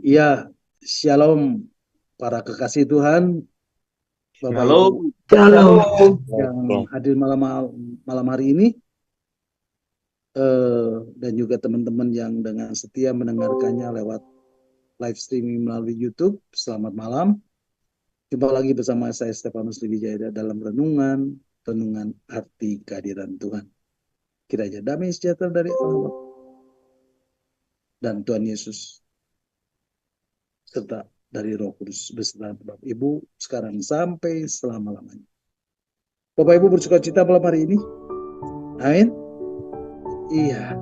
Ya, shalom para kekasih Tuhan, Bapak Ibu Shalom. Shalom. yang hadir malam hari ini, dan juga teman-teman yang dengan setia mendengarkannya lewat live streaming melalui YouTube. Selamat malam. Jumpa lagi bersama saya Stefanus Wijaya dalam renungan arti kehadiran Tuhan. Kiranya damai sejahtera dari Allah dan Tuhan Yesus serta dari Roh Kudus beserta Bapak Ibu sekarang sampai selama-lamanya. Bapak Ibu bersuka cita malam hari ini? Amin. Iya,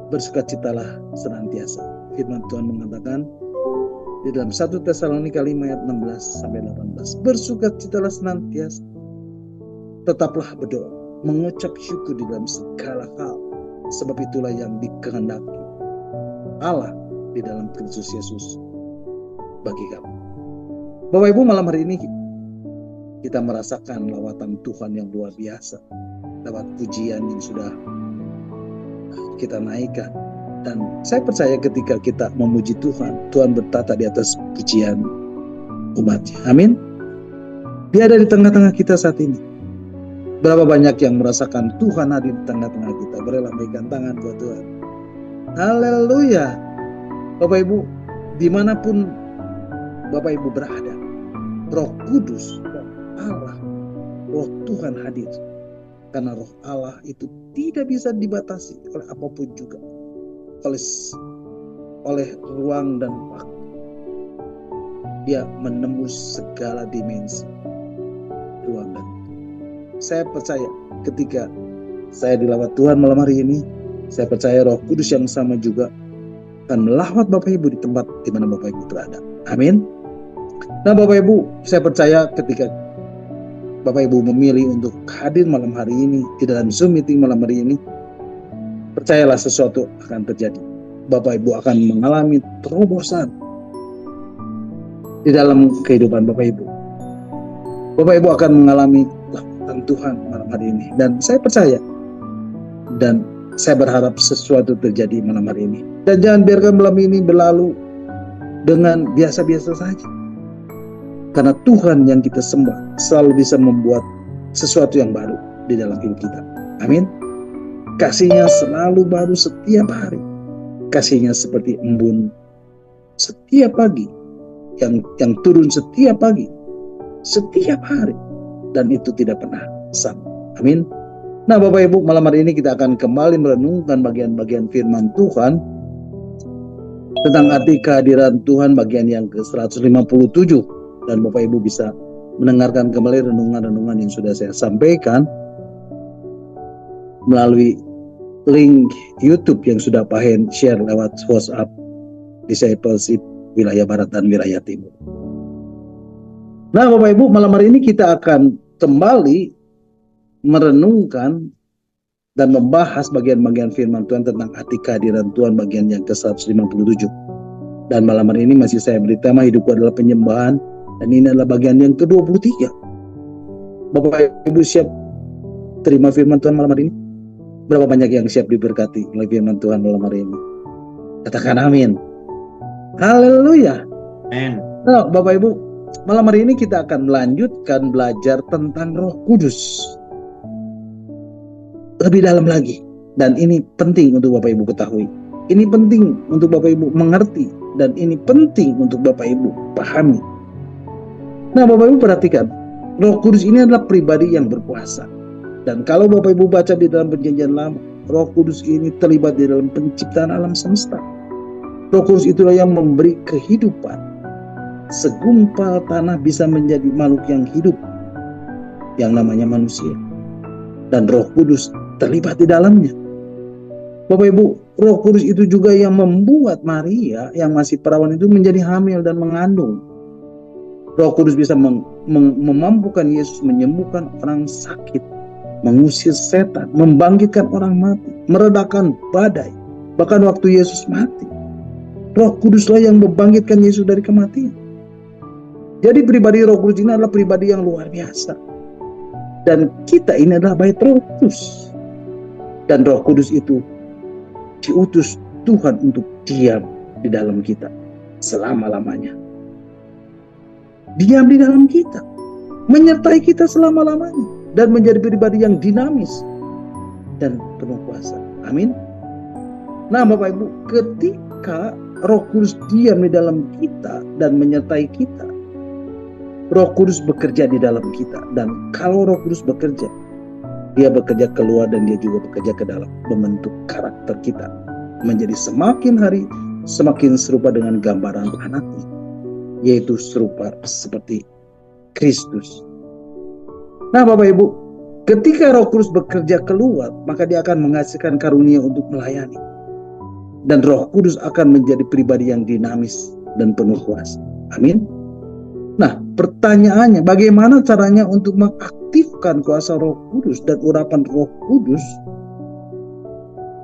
bersukacitalah senantiasa. Firman Tuhan mengatakan di dalam 1 Tesalonika 5 ayat 16 sampai 18. Bersukacitalah senantiasa. Tetaplah berdoa, mengucap syukur di dalam segala hal, sebab itulah yang dikehendaki Allah di dalam Kristus Yesus bagi kamu. Bapak Ibu, malam hari ini kita merasakan lawatan Tuhan yang luar biasa lewat pujian yang sudah kita naikkan. Dan saya percaya ketika kita memuji Tuhan, Tuhan bertata di atas pujian umatnya. Amin. Dia ada di tengah-tengah kita saat ini. Berapa banyak yang merasakan Tuhan hadir di tengah-tengah kita. Beri lambaikan tangan buat Tuhan. Haleluya. Bapak Ibu, dimanapun Bapak Ibu berada, Roh Kudus, Roh Allah, Roh Tuhan hadir. Karena Roh Allah itu tidak bisa dibatasi oleh apapun juga. Oleh ruang dan waktu. Dia menembus segala dimensi ruang dan waktu. Saya percaya ketika saya dilawat Tuhan malam hari ini, saya percaya Roh Kudus yang sama juga akan melawat Bapak Ibu di tempat di mana Bapak Ibu berada. Amin. Nah Bapak Ibu, saya percaya ketika Bapak Ibu memilih untuk hadir malam hari ini di dalam Zoom meeting malam hari ini, percayalah sesuatu akan terjadi. Bapak Ibu akan mengalami terobosan di dalam kehidupan Bapak Ibu. Bapak Ibu akan mengalami lawatan Tuhan malam hari ini. Dan saya percaya dan saya berharap sesuatu terjadi malam hari ini. Dan jangan biarkan malam ini berlalu dengan biasa-biasa saja. Karena Tuhan yang kita sembah selalu bisa membuat sesuatu yang baru di dalam hidup kita. Amin. Kasih-Nya selalu baru setiap hari. Kasih-Nya seperti embun setiap pagi, yang turun setiap pagi, setiap hari, dan itu tidak pernah sama. Amin. Nah Bapak Ibu, malam hari ini kita akan kembali merenungkan bagian-bagian firman Tuhan tentang arti kehadiran Tuhan bagian yang ke-157. Dan Bapak Ibu bisa mendengarkan kembali renungan-renungan yang sudah saya sampaikan melalui link YouTube yang sudah Pak Hen share lewat WhatsApp Discipleship wilayah Barat dan wilayah Timur. Nah Bapak Ibu, malam hari ini kita akan kembali merenungkan dan membahas bagian-bagian firman Tuhan tentang arti kehadiran Tuhan bagian yang ke-157. Dan malam hari ini masih saya beri tema hidupku adalah penyembahan, dan ini adalah bagian yang ke-23. Bapak Ibu siap terima firman Tuhan malam hari ini? Berapa banyak yang siap diberkati oleh firman Tuhan malam hari ini? Katakan amin. Haleluya. Amin. Nah, Bapak Ibu, malam hari ini kita akan melanjutkan belajar tentang Roh Kudus lebih dalam lagi. Dan ini penting untuk Bapak Ibu ketahui. Ini penting untuk Bapak Ibu mengerti. Dan ini penting untuk Bapak Ibu pahami. Nah Bapak Ibu perhatikan, Roh Kudus ini adalah pribadi yang berkuasa. Dan kalau Bapak Ibu baca di dalam perjanjian lama, Roh Kudus ini terlibat di dalam penciptaan alam semesta. Roh Kudus itulah yang memberi kehidupan. Segumpal tanah bisa menjadi makhluk yang hidup, yang namanya manusia. Dan Roh Kudus terlibat di dalamnya. Bapak Ibu, Roh Kudus itu juga yang membuat Maria yang masih perawan itu menjadi hamil dan mengandung. Roh Kudus bisa memampukan Yesus menyembuhkan orang sakit, mengusir setan, membangkitkan orang mati, meredakan badai. Bahkan waktu Yesus mati, Roh Kuduslah yang membangkitkan Yesus dari kematian. Jadi pribadi Roh Kudus ini adalah pribadi yang luar biasa. Dan kita ini adalah bait Roh Kudus. Dan Roh Kudus itu diutus Tuhan untuk diam di dalam kita. selama-lamanya. Diam di dalam kita, menyertai kita selama-lamanya, dan menjadi pribadi yang dinamis dan penuh kuasa. Amin. Nah, Bapak Ibu, ketika Roh Kudus diam di dalam kita dan menyertai kita, Roh Kudus bekerja di dalam kita. Dan kalau Roh Kudus bekerja, dia bekerja keluar dan dia juga bekerja ke dalam, membentuk karakter kita menjadi semakin hari semakin serupa dengan gambaran anaknya, yaitu serupa seperti Kristus. Nah, Bapak Ibu, ketika Roh Kudus bekerja keluar, maka dia akan menghasilkan karunia untuk melayani. Dan Roh Kudus akan menjadi pribadi yang dinamis dan penuh kuasa. Amin. Nah, pertanyaannya, bagaimana caranya untuk mengaktifkan kuasa Roh Kudus dan urapan Roh Kudus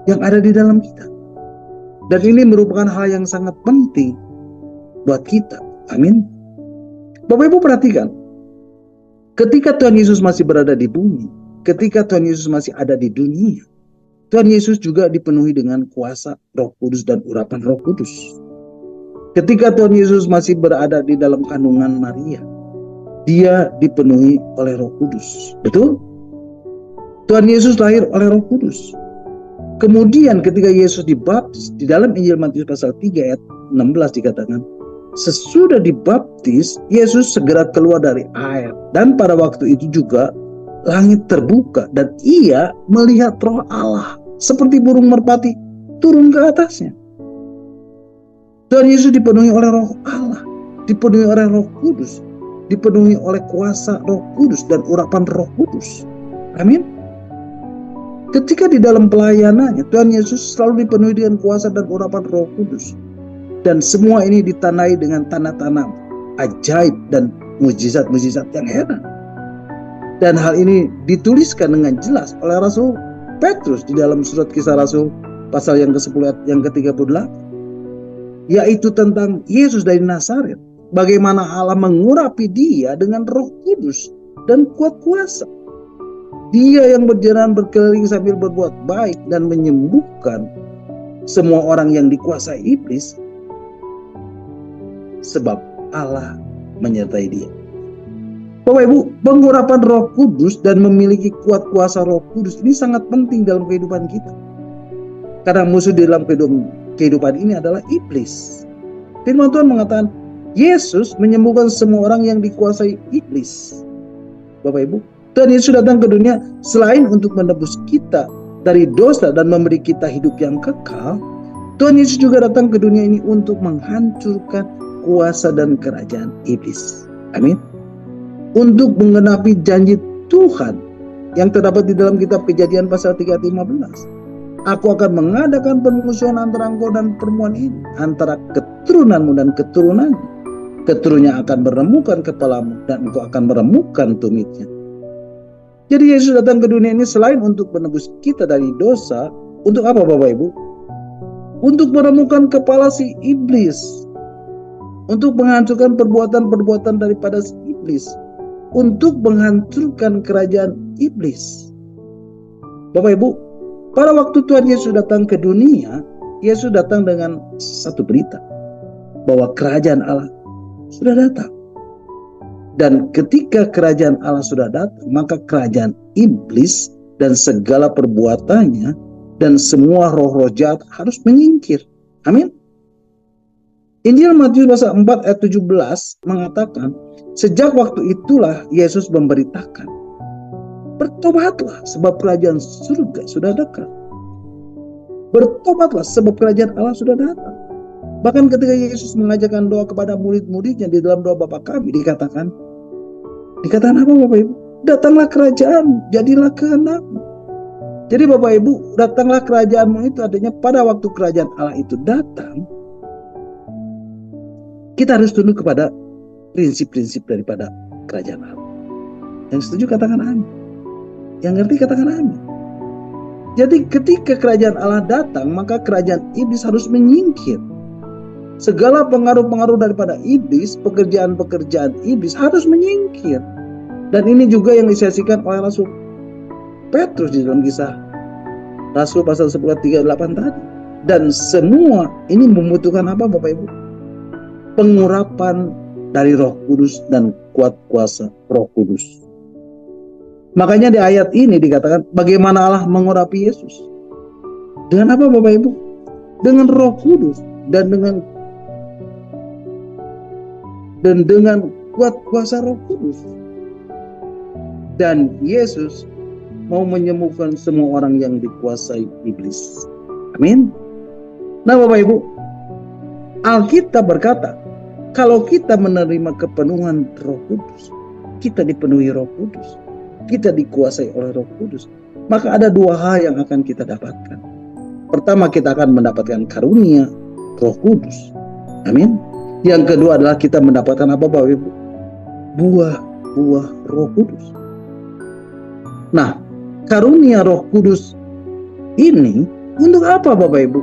yang ada di dalam kita? Dan ini merupakan hal yang sangat penting buat kita. Amin. Bapak Ibu perhatikan, ketika Tuhan Yesus masih berada di bumi, ketika Tuhan Yesus masih ada di dunia, Tuhan Yesus juga dipenuhi dengan kuasa Roh Kudus dan urapan Roh Kudus. Ketika Tuhan Yesus masih berada di dalam kandungan Maria, dia dipenuhi oleh Roh Kudus. Betul? Tuhan Yesus lahir oleh Roh Kudus. Kemudian ketika Yesus dibaptis, di dalam Injil Matius pasal 3 ayat 16 dikatakan, sesudah dibaptis, Yesus segera keluar dari air. Dan pada waktu itu juga langit terbuka dan ia melihat Roh Allah seperti burung merpati turun ke atasnya. Tuhan Yesus dipenuhi oleh Roh Allah, dipenuhi oleh Roh Kudus, dipenuhi oleh kuasa Roh Kudus dan urapan Roh Kudus. Amin. Ketika di dalam pelayanannya, Tuhan Yesus selalu dipenuhi dengan kuasa dan urapan Roh Kudus. Dan semua ini ditandai dengan tanda-tanda ajaib dan mujizat-mujizat yang heran. Dan hal ini dituliskan dengan jelas oleh Rasul Petrus di dalam surat Kisah Rasul pasal yang ke-10 ayat yang ke-38. Yaitu tentang Yesus dari Nazaret. Bagaimana Allah mengurapi dia dengan Roh Kudus dan kuat kuasa. Dia yang berjalan berkeliling sambil berbuat baik dan menyembuhkan semua orang yang dikuasai iblis, sebab Allah menyertai dia. Bapak Ibu, pengurapan Roh Kudus dan memiliki kuat kuasa Roh Kudus ini sangat penting dalam kehidupan kita. Karena musuh di dalam kehidupan ini adalah iblis. Firman Tuhan mengatakan, Yesus menyembuhkan semua orang yang dikuasai iblis. Bapak Ibu, Tuhan Yesus datang ke dunia selain untuk menebus kita dari dosa dan memberi kita hidup yang kekal. Tuhan Yesus juga datang ke dunia ini untuk menghancurkan kuasa dan kerajaan iblis. Amin. Untuk menggenapi janji Tuhan yang terdapat di dalam kitab Kejadian pasal 3 ayat 15. Aku akan mengadakan permusuhan antara engkau dan perempuan ini, antara keturunanmu dan keturunannya. Keturunannya akan meremukkan kepalamu dan engkau akan meremukkan tumitnya. Jadi Yesus datang ke dunia ini selain untuk menebus kita dari dosa, untuk apa Bapak Ibu? Untuk meremukkan kepala si iblis, untuk menghancurkan perbuatan-perbuatan daripada si iblis, untuk menghancurkan kerajaan iblis. Bapak Ibu, pada waktu Tuhan Yesus datang ke dunia, Yesus datang dengan satu berita, bahwa kerajaan Allah sudah datang. Dan ketika kerajaan Allah sudah datang, maka kerajaan iblis dan segala perbuatannya dan semua roh-roh jahat harus menyingkir. Amin. Injil Matius pasal 4 ayat 17 mengatakan, sejak waktu itulah Yesus memberitakan, bertobatlah sebab kerajaan surga sudah dekat. Bertobatlah sebab kerajaan Allah sudah datang. Bahkan ketika Yesus mengajarkan doa kepada murid-muridnya di dalam doa Bapa kami, dikatakan apa Bapak Ibu? Datanglah kerajaan, jadilah kehendak-Mu. Jadi Bapak Ibu, datanglah kerajaan-Mu itu artinya pada waktu kerajaan Allah itu datang, kita harus tunduk kepada prinsip-prinsip daripada kerajaan Allah. Yang setuju katakan amin. Yang ngerti katakan amin. Jadi ketika kerajaan Allah datang, maka kerajaan iblis harus menyingkir. Segala pengaruh-pengaruh daripada iblis, pekerjaan-pekerjaan iblis harus menyingkir. Dan ini juga yang disaksikan oleh Rasul Petrus di dalam kisah Rasul pasal 10 ayat 38 tadi. Dan semua ini membutuhkan apa Bapak Ibu? pengurapan dari Roh Kudus dan kuat kuasa Roh Kudus. Makanya di ayat ini dikatakan bagaimana Allah mengurapi Yesus. Dengan apa Bapak Ibu? Dengan Roh Kudus dan dengan kuat kuasa Roh Kudus. Dan Yesus mau menyembuhkan semua orang yang dikuasai iblis. Amin. Nah Bapak Ibu, Alkitab berkata, kalau kita menerima kepenuhan Roh Kudus, kita dipenuhi Roh Kudus, kita dikuasai oleh Roh Kudus, maka ada dua hal yang akan kita dapatkan. Pertama, kita akan mendapatkan karunia Roh Kudus. Amin. Yang kedua adalah kita mendapatkan apa Bapak Ibu? Buah-buah Roh Kudus. Nah, karunia Roh Kudus ini untuk apa Bapak Ibu?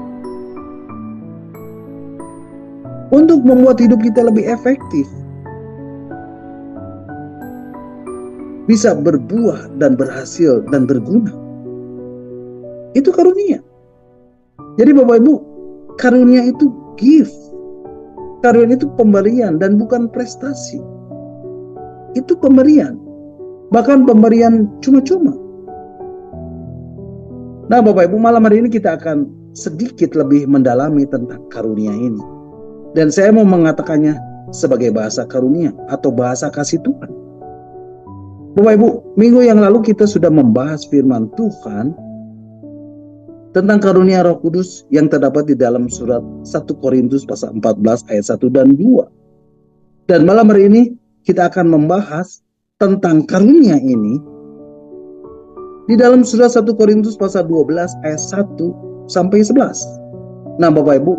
Untuk membuat hidup kita lebih efektif, bisa berbuah dan berhasil dan berguna. Itu karunia. Jadi Bapak Ibu, karunia itu gift. Karunia itu pemberian dan bukan prestasi. Itu pemberian. Bahkan pemberian cuma-cuma. Nah Bapak Ibu, malam hari ini kita akan sedikit lebih mendalami tentang karunia ini. Dan saya mau mengatakannya sebagai bahasa karunia atau bahasa kasih Tuhan. Bapak Ibu, minggu yang lalu kita sudah membahas firman Tuhan tentang karunia Roh Kudus yang terdapat di dalam surat 1 Korintus pasal 14 ayat 1 dan 2. Dan malam hari ini kita akan membahas tentang karunia ini di dalam surat 1 Korintus pasal 12 ayat 1 sampai 11. Nah Bapak Ibu,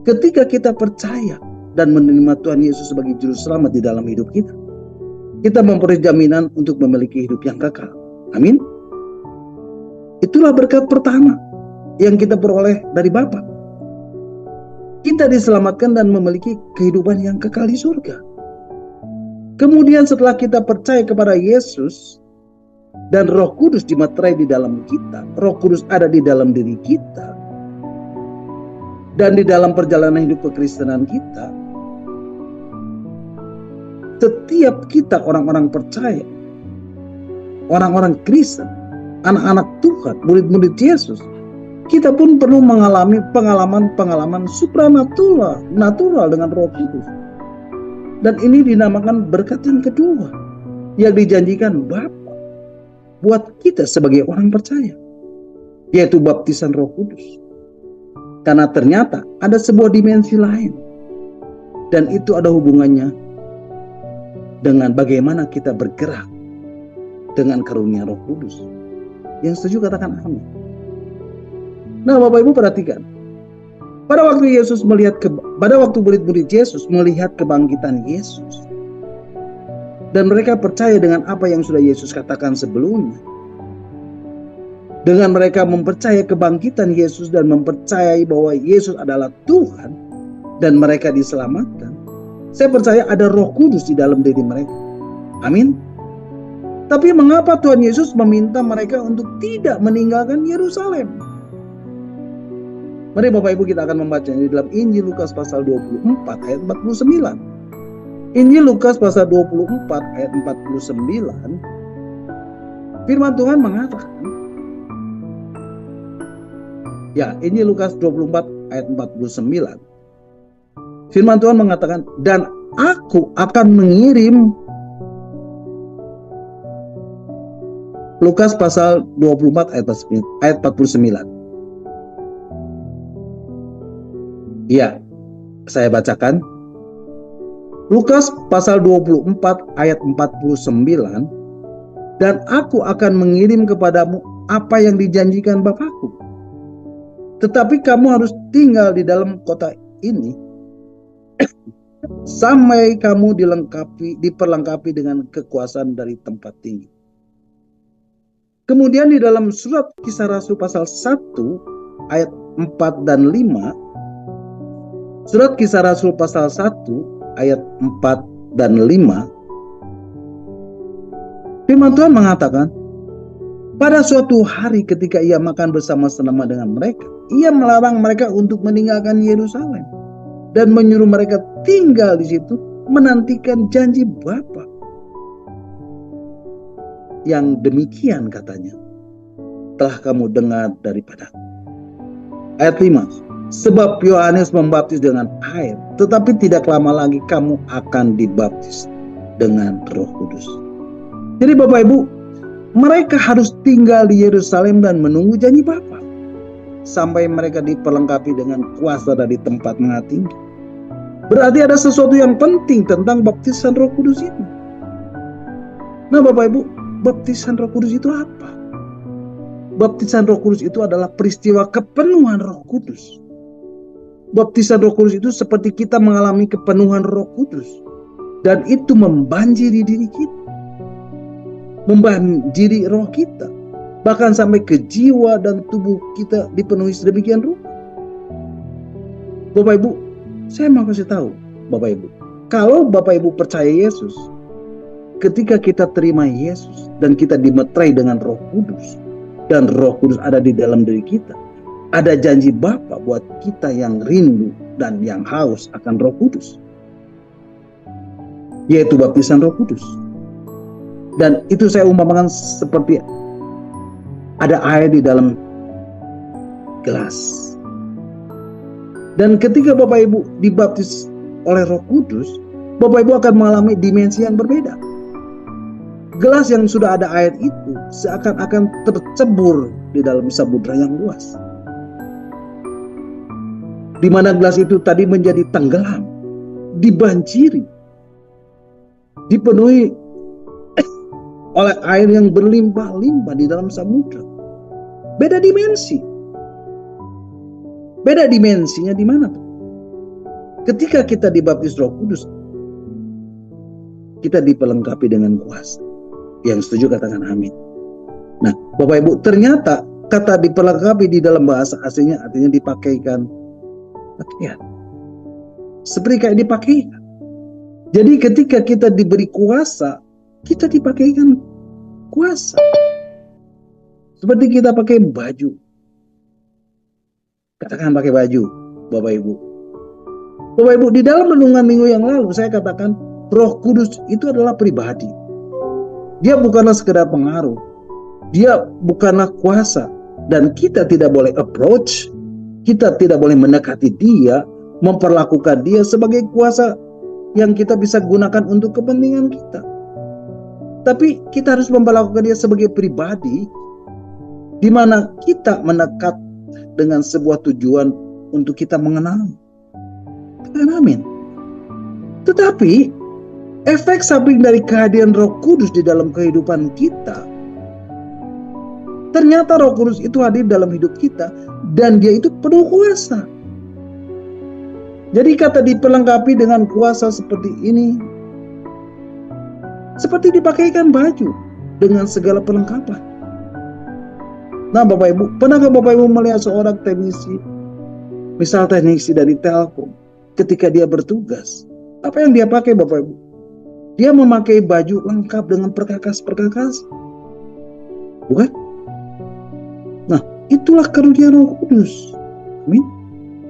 ketika kita percaya dan menerima Tuhan Yesus sebagai juru selamat di dalam hidup kita, kita memperoleh jaminan untuk memiliki hidup yang kekal. Amin. Itulah berkat pertama yang kita peroleh dari Bapa. Kita diselamatkan dan memiliki kehidupan yang kekal di surga. Kemudian setelah kita percaya kepada Yesus dan Roh Kudus dimeterai di dalam kita, Roh Kudus ada di dalam diri kita, dan di dalam perjalanan hidup kekristenan kita, setiap kita orang-orang percaya, orang-orang Kristen, anak-anak Tuhan, murid-murid Yesus, kita pun perlu mengalami pengalaman-pengalaman supranatural dengan Roh Kudus. Dan ini dinamakan berkat yang kedua yang dijanjikan Bapa buat kita sebagai orang percaya, yaitu baptisan Roh Kudus. Karena ternyata ada sebuah dimensi lain, dan itu ada hubungannya dengan bagaimana kita bergerak dengan karunia Roh Kudus. Yang setuju katakan amin. Nah Bapak Ibu perhatikan, pada waktu murid-murid Yesus melihat kebangkitan Yesus, dan mereka percaya dengan apa yang sudah Yesus katakan sebelumnya. Dengan mereka mempercayai kebangkitan Yesus dan mempercayai bahwa Yesus adalah Tuhan dan mereka diselamatkan, saya percaya ada Roh Kudus di dalam diri mereka. Amin. Tapi mengapa Tuhan Yesus meminta mereka untuk tidak meninggalkan Yerusalem? Mari Bapak Ibu kita akan membacanya di dalam Injil Lukas pasal 24 ayat 49. Injil Lukas pasal 24 ayat 49. Firman Tuhan mengatakan, ya, Injil Lukas 24 ayat 49. Firman Tuhan mengatakan, dan aku akan mengirim, Lukas pasal 24 ayat 49. Ya, saya bacakan. Lukas pasal 24 ayat 49. Dan aku akan mengirim kepadamu apa yang dijanjikan Bapakku. Tetapi kamu harus tinggal di dalam kota ini sampai kamu diperlengkapi dengan kekuasaan dari tempat tinggi. Kemudian di dalam surat Kisah Rasul pasal 1 ayat 4 dan 5, surat Kisah Rasul pasal 1 ayat 4 dan 5, firman Tuhan mengatakan, pada suatu hari ketika ia makan bersama-sama dengan mereka, ia melarang mereka untuk meninggalkan Yerusalem, dan menyuruh mereka tinggal di situ menantikan janji Bapa. Yang demikian katanya telah kamu dengar daripadaku. Ayat 5. Sebab Yohanes membaptis dengan air, tetapi tidak lama lagi kamu akan dibaptis dengan Roh Kudus. Jadi Bapak Ibu, mereka harus tinggal di Yerusalem dan menunggu janji Bapa sampai mereka diperlengkapi dengan kuasa dari tempat yang tinggi. Berarti ada sesuatu yang penting tentang baptisan Roh Kudus itu. Nah Bapak Ibu, baptisan Roh Kudus itu apa? Baptisan Roh Kudus itu adalah peristiwa kepenuhan Roh Kudus. Baptisan Roh Kudus itu seperti kita mengalami kepenuhan Roh Kudus, dan itu membanjiri diri kita, membanjiri roh kita, bahkan sampai ke jiwa dan tubuh kita dipenuhi sedemikian rupa. Bapak Ibu, saya mau kasih tahu Bapak Ibu, kalau Bapak Ibu percaya Yesus, ketika kita terima Yesus dan kita dimeterai dengan Roh Kudus, dan Roh Kudus ada di dalam diri kita, ada janji Bapa buat kita yang rindu dan yang haus akan Roh Kudus, yaitu baptisan Roh Kudus. Dan itu saya umpamakan seperti ada air di dalam gelas. Dan ketika Bapak Ibu dibaptis oleh Roh Kudus, Bapak Ibu akan mengalami dimensi yang berbeda. Gelas yang sudah ada air itu seakan-akan tercebur di dalam samudera yang luas, di mana gelas itu tadi menjadi tenggelam, dibanjiri, dipenuhi oleh air yang berlimpah-limpah di dalam samudera. Beda dimensi. Beda dimensinya di mana? Ketika kita dibaptis Roh Kudus, kita diperlengkapi dengan kuasa. Yang setuju katakan amin. Nah, Bapak Ibu, ternyata kata diperlengkapi di dalam bahasa aslinya artinya dipakaikan pakaian. Seperti kayak dipakaikan. Jadi ketika kita diberi kuasa, kita dipakaikan kuasa. Seperti kita pakai baju. Katakan pakai baju, Bapak Ibu. Bapak Ibu, di dalam renungan minggu yang lalu saya katakan Roh Kudus itu adalah pribadi. Dia bukanlah sekedar pengaruh. Dia bukanlah kuasa. Dan kita tidak boleh approach, kita tidak boleh mendekati dia, memperlakukan dia sebagai kuasa yang kita bisa gunakan untuk kepentingan kita. Tapi kita harus memperlakukan dia sebagai pribadi, di mana kita mendekat dengan sebuah tujuan untuk kita mengenal. Amin. Tetapi efek samping dari kehadiran Roh Kudus di dalam kehidupan kita, ternyata Roh Kudus itu hadir dalam hidup kita dan dia itu penuh kuasa. Jadi kata diperlengkapi dengan kuasa seperti ini, seperti dipakaikan baju dengan segala perlengkapan. Nah Bapak Ibu, pernahkah Bapak Ibu melihat seorang teknisi, misal teknisi dari Telkom, ketika dia bertugas, apa yang dia pakai Bapak Ibu? Dia memakai baju lengkap dengan perkakas-perkakas, bukan? Nah, itulah karunia Roh Kudus. Amin.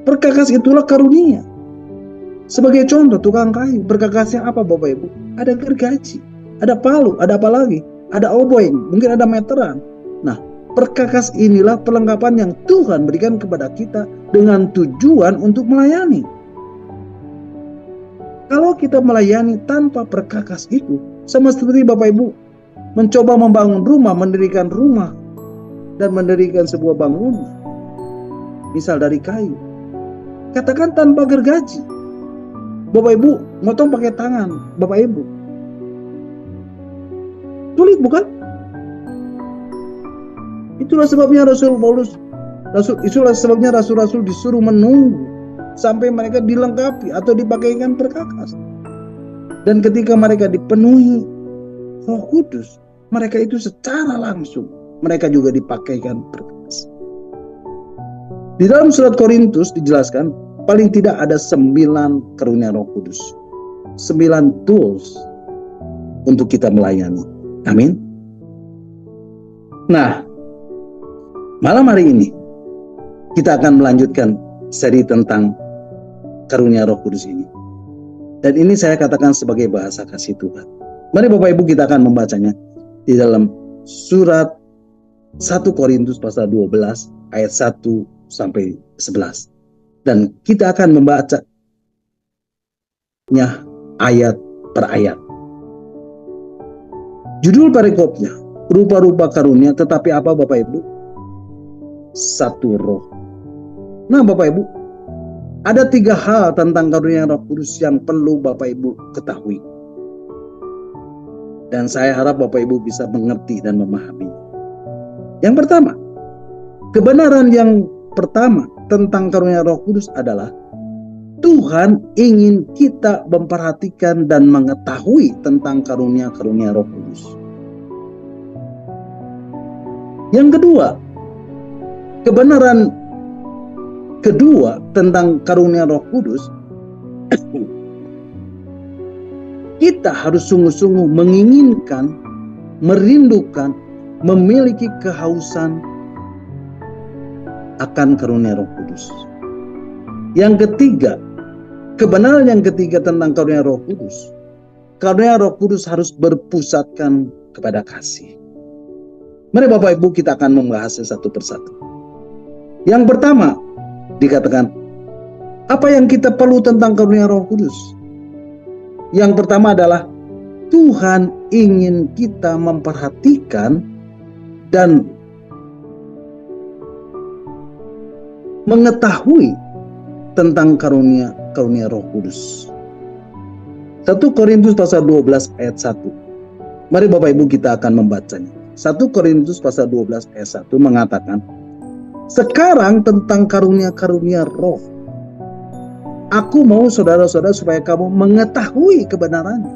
Perkakas itulah karunia. Sebagai contoh, tukang kayu, perkakasnya apa Bapak Ibu? Ada gergaji, ada palu, ada apa lagi? Ada obeng, mungkin ada meteran. Nah, perkakas inilah perlengkapan yang Tuhan berikan kepada kita dengan tujuan untuk melayani. Kalau kita melayani tanpa perkakas itu, sama seperti Bapak Ibu mencoba membangun rumah, mendirikan rumah, dan mendirikan sebuah bangunan, misal dari kayu, katakan tanpa gergaji, Bapak Ibu motong pakai tangan Bapak Ibu, sulit bukan? Itulah sebabnya Rasul-Rasul disuruh menunggu sampai mereka dilengkapi atau dipakaikan perkakas. Dan ketika mereka dipenuhi Roh Kudus, mereka itu secara langsung mereka juga dipakaikan perkakas. Di dalam surat Korintus dijelaskan paling tidak ada 9 karunia Roh Kudus, 9 tools untuk kita melayani. Amin. Nah, malam hari ini kita akan melanjutkan seri tentang karunia Roh Kudus ini. Dan ini saya katakan sebagai bahasa kasih Tuhan. Mari Bapak Ibu kita akan membacanya di dalam surat 1 Korintus pasal 12 ayat 1 sampai 11. Dan kita akan membacanya ayat per ayat. Judul perikopnya, rupa-rupa karunia, tetapi apa Bapak Ibu? Satu roh. Nah Bapak Ibu, ada 3 hal tentang karunia Roh Kudus yang perlu Bapak Ibu ketahui. Dan saya harap Bapak Ibu bisa mengerti dan memahami. Yang pertama, kebenaran yang pertama tentang karunia Roh Kudus adalah Tuhan ingin kita memperhatikan dan mengetahui tentang karunia-karunia Roh Kudus. Yang kedua, kebenaran kedua tentang karunia Roh Kudus, kita harus sungguh-sungguh menginginkan, merindukan, memiliki kehausan akan karunia Roh Kudus. Yang ketiga, kebenaran yang ketiga tentang karunia Roh Kudus, karunia Roh Kudus harus berpusatkan kepada kasih. Mari Bapak Ibu kita akan membahasnya satu persatu. Yang pertama dikatakan, apa yang kita perlu tentang karunia Roh Kudus? Yang pertama adalah Tuhan ingin kita memperhatikan dan mengetahui tentang karunia Roh Kudus. 1 Korintus pasal 12 ayat 1. Mari Bapak Ibu kita akan membacanya. 1 Korintus pasal 12 ayat 1 mengatakan, sekarang tentang karunia-karunia roh, aku mau saudara-saudara supaya kamu mengetahui kebenarannya.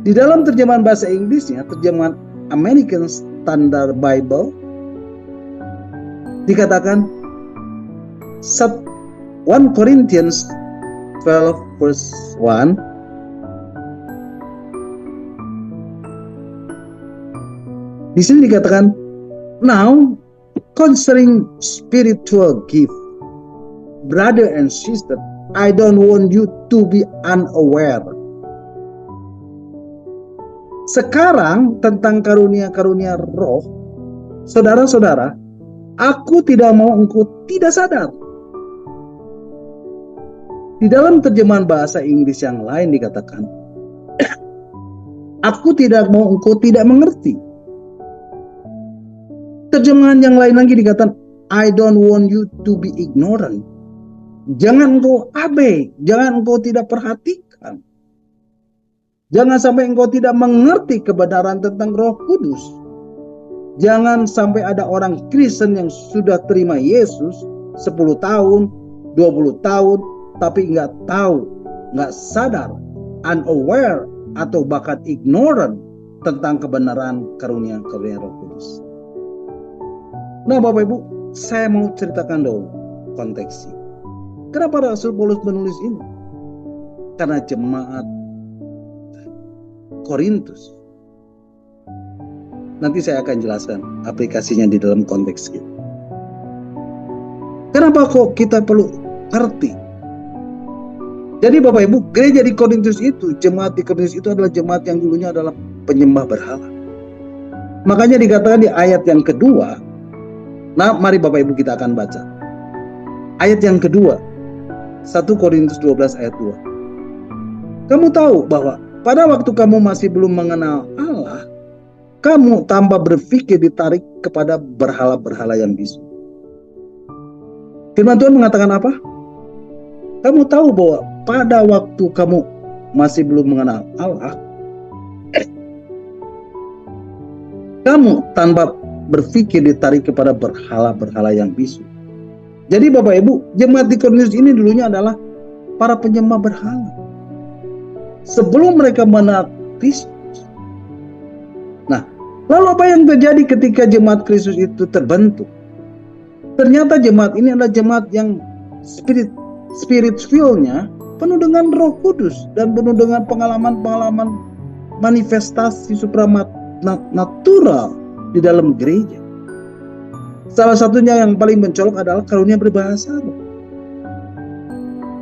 Di dalam terjemahan bahasa Inggrisnya, terjemahan American Standard Bible, dikatakan 1 Corinthians 12 verse 1, di sini dikatakan, now concerning spiritual gift, brother and sister, I don't want you to be unaware. Sekarang tentang karunia-karunia roh, saudara-saudara, aku tidak mau engkau tidak sadar. Di dalam terjemahan bahasa Inggris yang lain dikatakan, aku tidak mau engkau tidak mengerti. Terjemahan yang lain lagi dikatakan, I don't want you to be ignorant. Jangan engkau abai, jangan engkau tidak perhatikan. Jangan sampai engkau tidak mengerti kebenaran tentang Roh Kudus. Jangan sampai ada orang Kristen yang sudah terima Yesus 10 tahun, 20 tahun, tapi nggak tahu, nggak sadar, unaware, atau bahkan ignorant tentang kebenaran karunia-karunia Roh Kudus. Nah Bapak Ibu, saya mau ceritakan dulu konteksnya. Kenapa Rasul Paulus menulis ini? Karena jemaat Korintus. Nanti saya akan jelaskan aplikasinya di dalam konteks kita. Kenapa kok kita perlu ngerti? Jadi Bapak Ibu, gereja di Korintus itu, jemaat di Korintus itu adalah jemaat yang dulunya adalah penyembah berhala. Makanya dikatakan di ayat yang kedua, nah mari Bapak Ibu kita akan baca. Ayat yang kedua, 1 Korintus 12 ayat 2. Kamu tahu bahwa pada waktu kamu masih belum mengenal Allah, kamu tanpa berpikir ditarik kepada berhala-berhala yang bisu. Firman Tuhan mengatakan apa? Kamu tahu bahwa pada waktu kamu masih belum mengenal Allah, kamu tanpa berpikir ditarik kepada berhala-berhala yang bisu. Jadi Bapak Ibu, jemaat di Korintus ini dulunya adalah para penyembah berhala. Sebelum mereka mengenal Kristus. Nah, lalu apa yang terjadi ketika jemaat Kristus itu terbentuk? Ternyata jemaat ini adalah jemaat yang spiritualnya penuh dengan Roh Kudus dan penuh dengan pengalaman-pengalaman manifestasi supranatural di dalam gereja. Salah satunya yang paling mencolok adalah karunia berbahasa roh.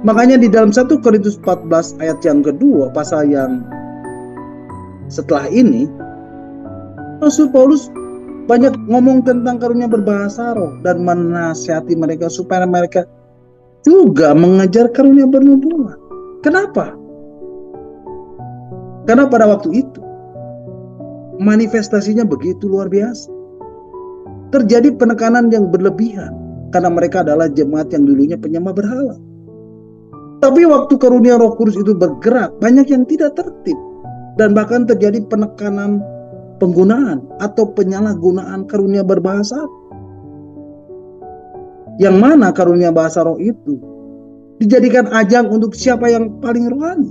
Makanya di dalam 1 Korintus 14 ayat yang kedua, pasal yang setelah ini, Rasul Paulus banyak ngomong tentang karunia berbahasa roh dan menasihati mereka supaya mereka juga mengejar karunia bernubuat. Kenapa? Karena pada waktu itu manifestasinya begitu luar biasa. Terjadi penekanan yang berlebihan karena mereka adalah jemaat yang dulunya penyembah berhala. Tapi waktu karunia Roh Kudus itu bergerak, banyak yang tidak tertib dan bahkan terjadi penekanan penggunaan atau penyalahgunaan karunia berbahasa. Yang mana karunia bahasa roh itu dijadikan ajang untuk siapa yang paling rohani,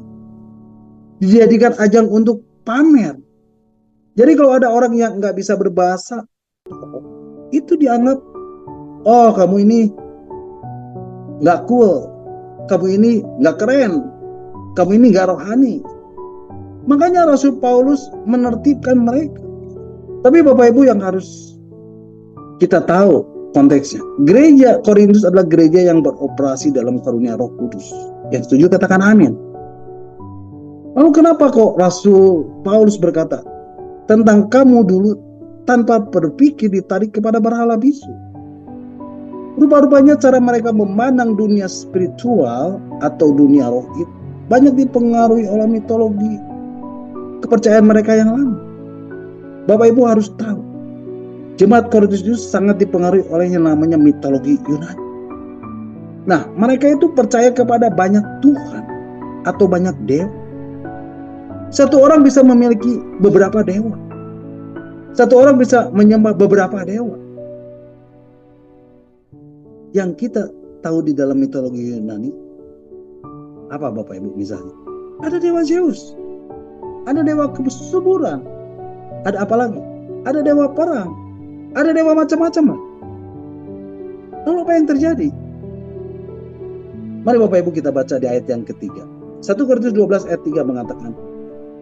dijadikan ajang untuk pamer. Jadi kalau ada orang yang nggak bisa berbahasa, itu dianggap, oh kamu ini nggak cool, kamu ini nggak keren, kamu ini nggak rohani. Makanya Rasul Paulus menertibkan mereka. Tapi Bapak Ibu yang harus kita tahu konteksnya, gereja Korintus adalah gereja yang beroperasi dalam karunia Roh Kudus. Yang setuju katakan amin. Lalu kenapa kok Rasul Paulus berkata tentang kamu dulu tanpa berpikir ditarik kepada berhala bisu? Rupa-rupanya cara mereka memandang dunia spiritual atau dunia roh itu banyak dipengaruhi oleh mitologi kepercayaan mereka yang lama. Bapak Ibu harus tahu, jemaat Korintus itu sangat dipengaruhi oleh yang namanya mitologi Yunani. Nah, mereka itu percaya kepada banyak Tuhan atau banyak dewa. Satu orang bisa memiliki beberapa dewa. Satu orang bisa menyembah beberapa dewa. Yang kita tahu di dalam mitologi Yunani, apa Bapak Ibu misalnya? Ada dewa Zeus, ada dewa kesuburan, ada apa lagi? Ada dewa perang, ada dewa macam-macam. Lalu apa yang terjadi? Mari Bapak Ibu kita baca di ayat yang ketiga. 1 Korintus 12 ayat 3 mengatakan,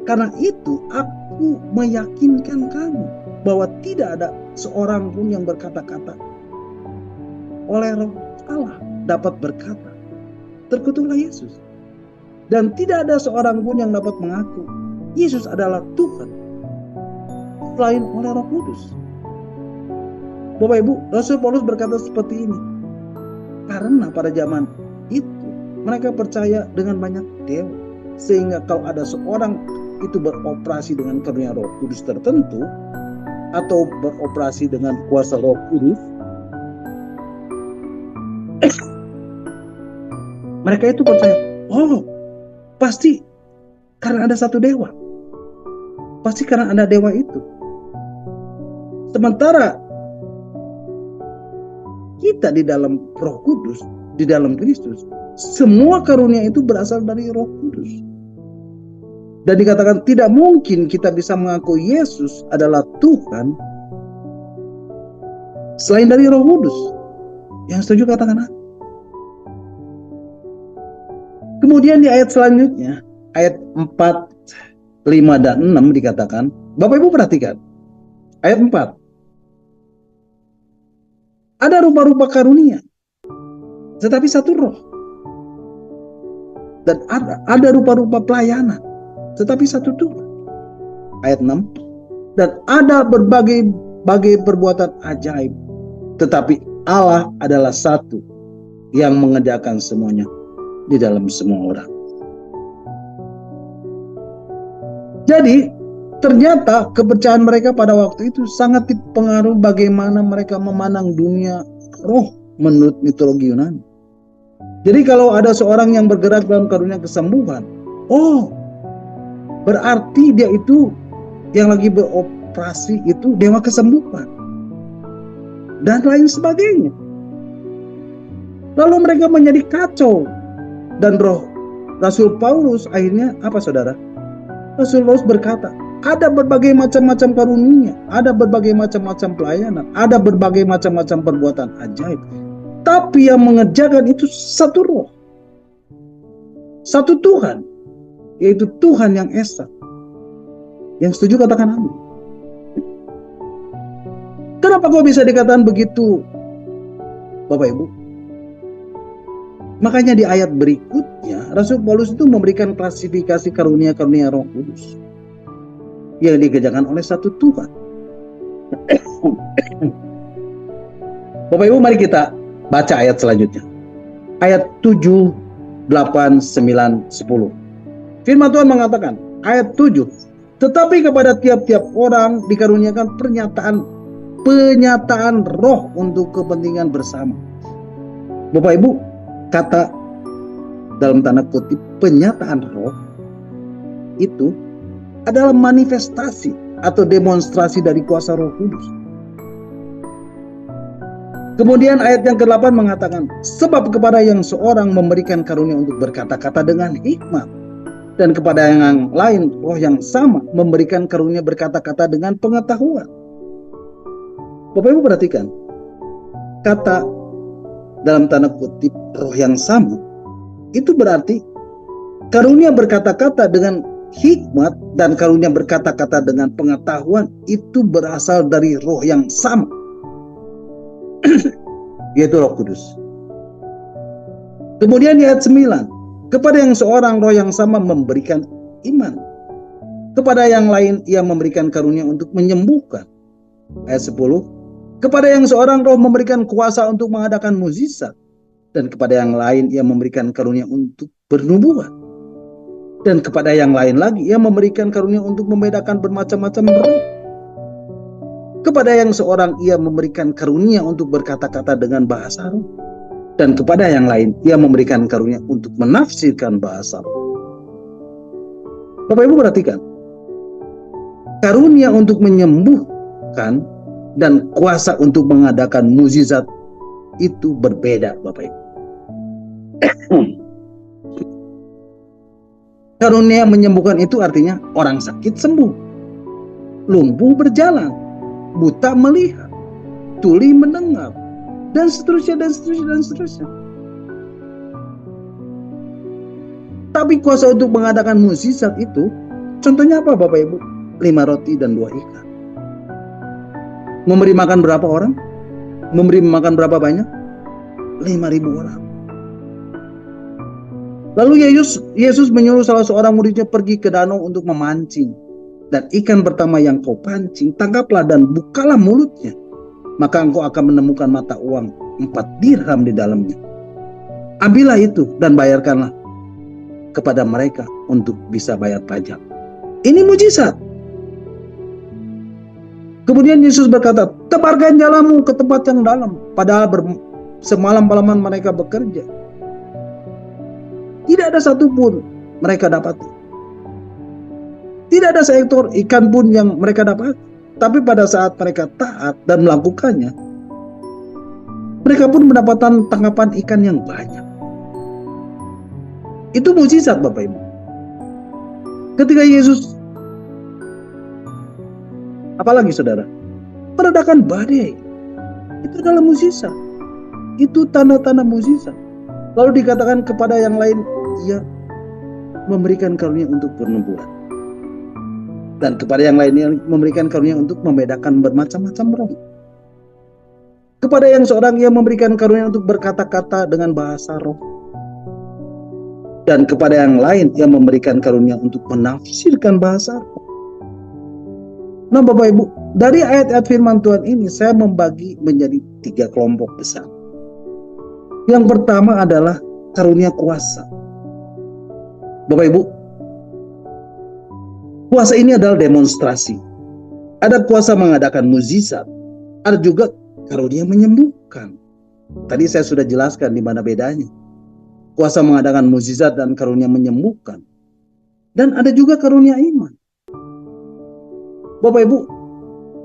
karena itu aku meyakinkan kamu bahwa tidak ada seorang pun yang berkata-kata oleh Roh Allah dapat berkata, terkutuklah Yesus. Dan tidak ada seorang pun yang dapat mengaku Yesus adalah Tuhan selain oleh Roh Kudus. Bapak Ibu, Rasul Paulus berkata seperti ini karena pada zaman itu mereka percaya dengan banyak dewa, sehingga kalau ada seorang itu beroperasi dengan karunia Roh Kudus tertentu atau beroperasi dengan kuasa Roh Kudus, mereka itu percaya, oh pasti karena ada satu dewa, pasti karena ada dewa itu. Sementara kita di dalam Roh Kudus, di dalam Kristus, semua karunia itu berasal dari Roh Kudus. Dan dikatakan tidak mungkin kita bisa mengaku Yesus adalah Tuhan selain dari Roh Kudus. Yang setuju katakan apa? Kemudian di ayat selanjutnya, ayat 4, 5, dan 6 dikatakan, Bapak Ibu perhatikan, ayat 4. Ada rupa-rupa karunia, tetapi satu roh. Dan ada rupa-rupa pelayanan, tetapi satu Tuhan. Ayat 6. Dan ada berbagai perbuatan ajaib, tetapi Allah adalah satu yang mengerjakan semuanya di dalam semua orang. Jadi ternyata kepercayaan mereka pada waktu itu sangat dipengaruhi bagaimana mereka memandang dunia roh menurut mitologi Yunani. Jadi kalau ada seorang yang bergerak dalam karunia kesembuhan, oh berarti dia itu yang lagi beroperasi itu dewa kesembuhan dan lain sebagainya. Lalu mereka menjadi kacau. Dan Rasul Paulus akhirnya apa saudara? Rasul Paulus berkata, ada berbagai macam-macam karunia, ada berbagai macam-macam pelayanan, ada berbagai macam-macam perbuatan ajaib. Tapi yang mengerjakan itu satu roh, satu Tuhan, yaitu Tuhan yang Esa. Yang setuju katakan amin. Kenapa kok bisa dikatakan begitu, Bapak Ibu? Makanya di ayat berikutnya Rasul Paulus itu memberikan klasifikasi karunia-karunia Roh Kudus yang dikerjakan oleh satu Tuhan. Bapak Ibu, mari kita baca ayat selanjutnya. Ayat 7, 8, 9, 10. Firman Tuhan mengatakan, ayat 7, tetapi kepada tiap-tiap orang dikaruniakan penyataan roh untuk kepentingan bersama. Bapak Ibu, kata dalam tanda kutip penyataan roh itu adalah manifestasi atau demonstrasi dari kuasa Roh Kudus. Kemudian ayat yang ke-8 mengatakan, sebab kepada yang seorang memberikan karunia untuk berkata-kata dengan hikmat, dan kepada yang lain roh yang sama memberikan karunia berkata-kata dengan pengetahuan. Bapak Ibu perhatikan, kata dalam tanda kutip roh yang sama itu berarti karunia berkata-kata dengan hikmat dan karunia berkata-kata dengan pengetahuan itu berasal dari roh yang sama, yaitu Roh Kudus. Kemudian di ayat 9, kepada yang seorang roh yang sama memberikan iman, kepada yang lain ia memberikan karunia untuk menyembuhkan. Ayat 10, kepada yang seorang roh memberikan kuasa untuk mengadakan mukjizat, dan kepada yang lain ia memberikan karunia untuk bernubuat, dan kepada yang lain lagi ia memberikan karunia untuk membedakan bermacam-macam roh. Kepada yang seorang ia memberikan karunia untuk berkata-kata dengan bahasa roh, dan kepada yang lain ia memberikan karunia untuk menafsirkan bahasa roh. Bapak Ibu perhatikan, karunia untuk menyembuhkan dan kuasa untuk mengadakan mukjizat itu berbeda, Bapak Ibu. Karunia menyembuhkan itu artinya orang sakit sembuh, lumpuh berjalan, buta melihat, tuli mendengar, dan seterusnya, dan seterusnya, dan seterusnya. Tapi kuasa untuk mengadakan mukjizat itu, contohnya apa Bapak Ibu? 5 roti dan 2 ikan. Memberi makan berapa orang? Memberi makan berapa banyak? 5.000 orang. Lalu Yesus menyuruh salah seorang muridnya pergi ke danau untuk memancing. Dan ikan pertama yang kau pancing, tangkaplah dan bukalah mulutnya. Maka engkau akan menemukan mata uang 4 dirham di dalamnya. Ambillah itu dan bayarkanlah kepada mereka untuk bisa bayar pajak. Ini mujizat. Kemudian Yesus berkata, tebarkan jalamu ke tempat yang dalam. Padahal semalam-malaman mereka bekerja. Tidak ada satupun mereka dapati. Tidak ada seekor ikan pun yang mereka dapat. Tapi pada saat mereka taat dan melakukannya, mereka pun mendapatkan tangkapan ikan yang banyak. Itu mukjizat Bapak Ibu. Ketika Yesus, apalagi saudara, meredakan badai, itu adalah mukjizat. Itu tanda-tanda mukjizat. Lalu dikatakan kepada yang lain, ia memberikan karunia untuk bernubuat. Dan kepada yang lainnya memberikan karunia untuk membedakan bermacam-macam roh. Kepada yang seorang ia memberikan karunia untuk berkata-kata dengan bahasa roh. Dan kepada yang lain ia memberikan karunia untuk menafsirkan bahasa roh. Nah Bapak Ibu, dari ayat-ayat firman Tuhan ini saya membagi menjadi 3 kelompok besar. Yang pertama adalah karunia kuasa. Bapak Ibu, kuasa ini adalah demonstrasi. Ada kuasa mengadakan mukjizat, ada juga karunia menyembuhkan. Tadi saya sudah jelaskan di mana bedanya. Kuasa mengadakan mukjizat dan karunia menyembuhkan. Dan ada juga karunia iman. Bapak Ibu,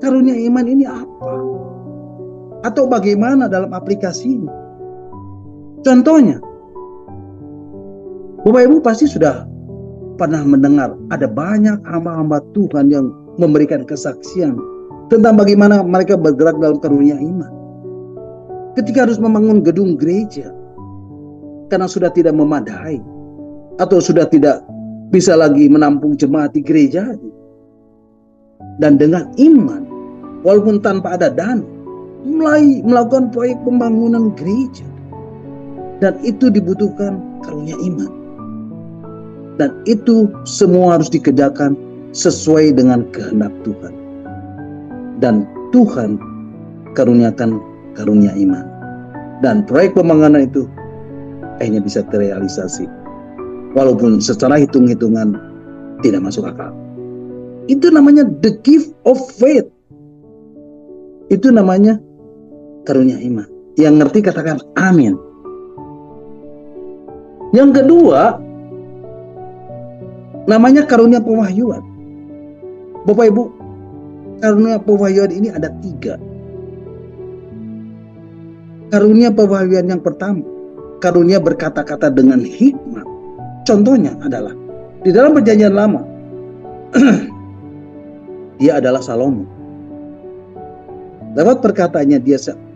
karunia iman ini apa? Atau bagaimana dalam aplikasinya? Contohnya, Bapak Ibu pasti sudah pernah mendengar ada banyak hamba-hamba Tuhan yang memberikan kesaksian tentang bagaimana mereka bergerak dalam karunia iman. Ketika harus membangun gedung gereja karena sudah tidak memadai atau sudah tidak bisa lagi menampung jemaat di gereja, dan dengan iman walaupun tanpa ada dana mulai melakukan proyek pembangunan gereja. Dan itu dibutuhkan karunia iman. Dan itu semua harus dikerjakan sesuai dengan kehendak Tuhan. Dan Tuhan karuniakan karunia iman. Dan proyek pembangunan itu akhirnya bisa terrealisasi. Walaupun secara hitung-hitungan tidak masuk akal. Itu namanya the gift of faith. Itu namanya karunia iman. Yang ngerti katakan amin. Yang kedua, namanya karunia pewahyuan. Bapak Ibu, karunia pewahyuan ini ada 3. Karunia pewahyuan yang pertama, karunia berkata-kata dengan hikmat. Contohnya adalah di dalam perjanjian lama, dia adalah Salomo. Lewat perkataannya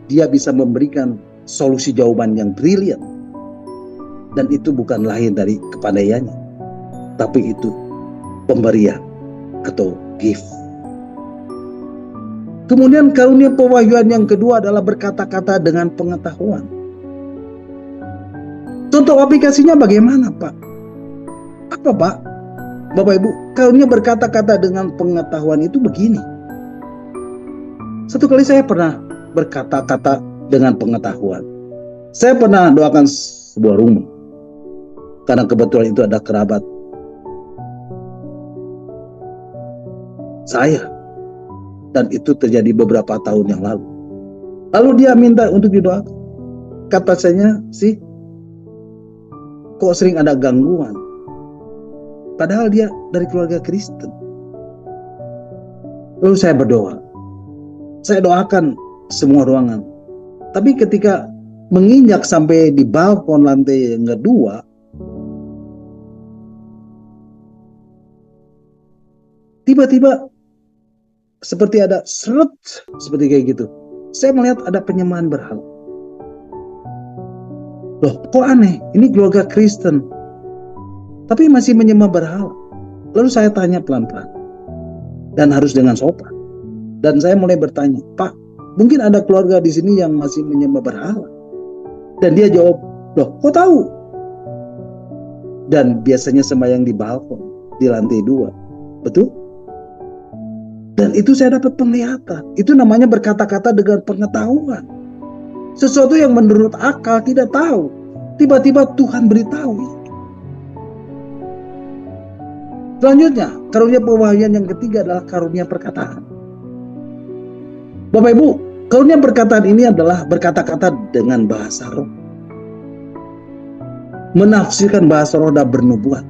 dia bisa memberikan solusi jawaban yang brilian. Dan itu bukan lahir dari kepandaiannya, tapi itu pemberian atau gift. Kemudian karunia pewahyuan yang kedua adalah berkata-kata dengan pengetahuan. Contoh aplikasinya bagaimana, Pak? Apa, Pak? Bapak Ibu, karunia berkata-kata dengan pengetahuan itu begini. Satu kali saya pernah berkata-kata dengan pengetahuan. Saya pernah doakan sebuah rumah. Karena kebetulan itu ada kerabat saya. Dan itu terjadi beberapa tahun yang lalu. Lalu dia minta untuk didoakan. Kata saya sih, kok sering ada gangguan. Padahal dia dari keluarga Kristen. Lalu saya berdoa. Saya doakan semua ruangan. Tapi ketika menginjak sampai di balkon lantai yang kedua, tiba-tiba seperti ada seret, seperti kayak gitu. Saya melihat ada penyembahan berhala. Loh, kok aneh? Ini keluarga Kristen, tapi masih menyembah berhala. Lalu saya tanya pelan-pelan, dan harus dengan sopan. Dan saya mulai bertanya, Pak, mungkin ada keluarga di sini yang masih menyembah berhala? Dan dia jawab, loh, kok tahu? Dan biasanya sembahyang di balkon, di lantai 2. Betul? Dan itu saya dapat penglihatan. Itu namanya berkata-kata dengan pengetahuan. Sesuatu yang menurut akal tidak tahu. Tiba-tiba Tuhan beritahu. Selanjutnya, karunia pewahyuan yang ketiga adalah karunia perkataan. Bapak Ibu, karunia perkataan ini adalah berkata-kata dengan bahasa roh. Menafsirkan bahasa roh dan bernubuat.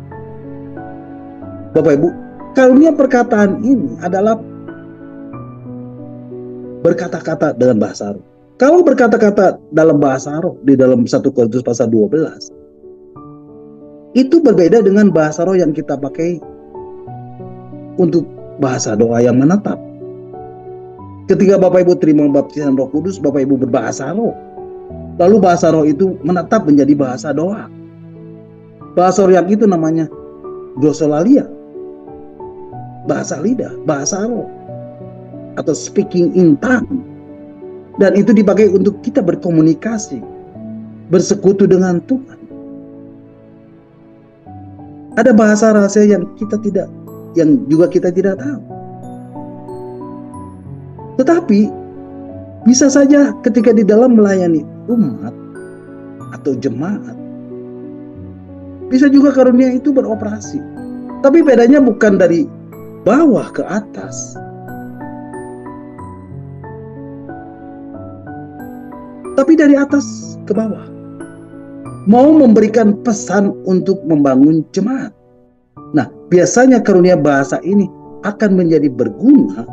Bapak Ibu, karunia perkataan ini adalah berkata-kata dengan bahasa roh. Kalau berkata-kata dalam bahasa roh di dalam 1 Korintus pasal 12, itu berbeda dengan bahasa roh yang kita pakai untuk bahasa doa yang menetap. Ketika Bapak Ibu terima baptisan Roh Kudus, Bapak Ibu berbahasa roh. Lalu bahasa roh itu menetap menjadi bahasa doa. Bahasa roh yang itu namanya glosolalia. Bahasa lidah, bahasa roh. Atau speaking in tongue. Dan itu dipakai untuk kita berkomunikasi, bersekutu dengan Tuhan. Ada bahasa rahasia yang juga kita tidak tahu. Tetapi bisa saja ketika di dalam melayani umat atau jemaat, bisa juga karunia itu beroperasi. Tapi bedanya bukan dari bawah ke atas, tapi dari atas ke bawah. Mau memberikan pesan untuk membangun jemaat. Nah, biasanya karunia bahasa ini akan menjadi berguna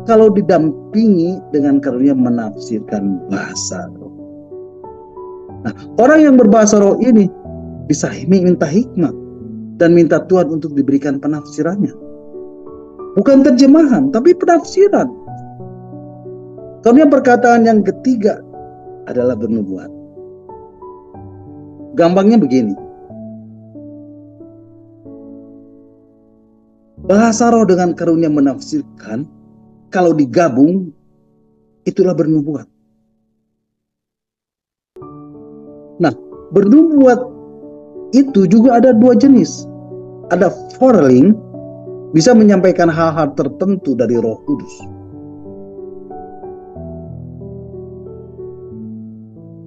kalau didampingi dengan karunia menafsirkan bahasa roh. Nah, orang yang berbahasa roh ini bisa minta hikmat dan minta Tuhan untuk diberikan penafsirannya. Bukan terjemahan, tapi penafsiran. Karunia perkataan yang ketiga adalah bernubuat. Gampangnya begini. Bahasa roh dengan karunia menafsirkan, kalau digabung, itulah bernubuat. Nah, bernubuat itu juga ada dua jenis. Ada foretelling, bisa menyampaikan hal-hal tertentu dari Roh Kudus.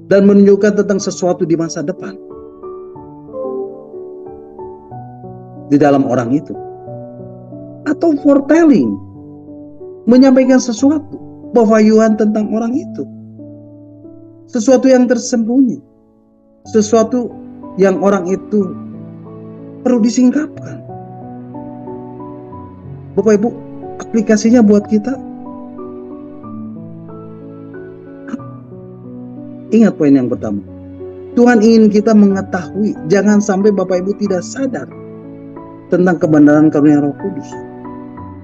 Dan menunjukkan tentang sesuatu di masa depan. Di dalam orang itu. Atau foretelling, menyampaikan sesuatu, pewahyuan tentang orang itu. Sesuatu yang tersembunyi. Sesuatu yang orang itu perlu disingkapkan. Bapak Ibu, aplikasinya buat kita. Ingat poin yang pertama. Tuhan ingin kita mengetahui, jangan sampai Bapak Ibu tidak sadar tentang kebenaran karunia Roh Kudus.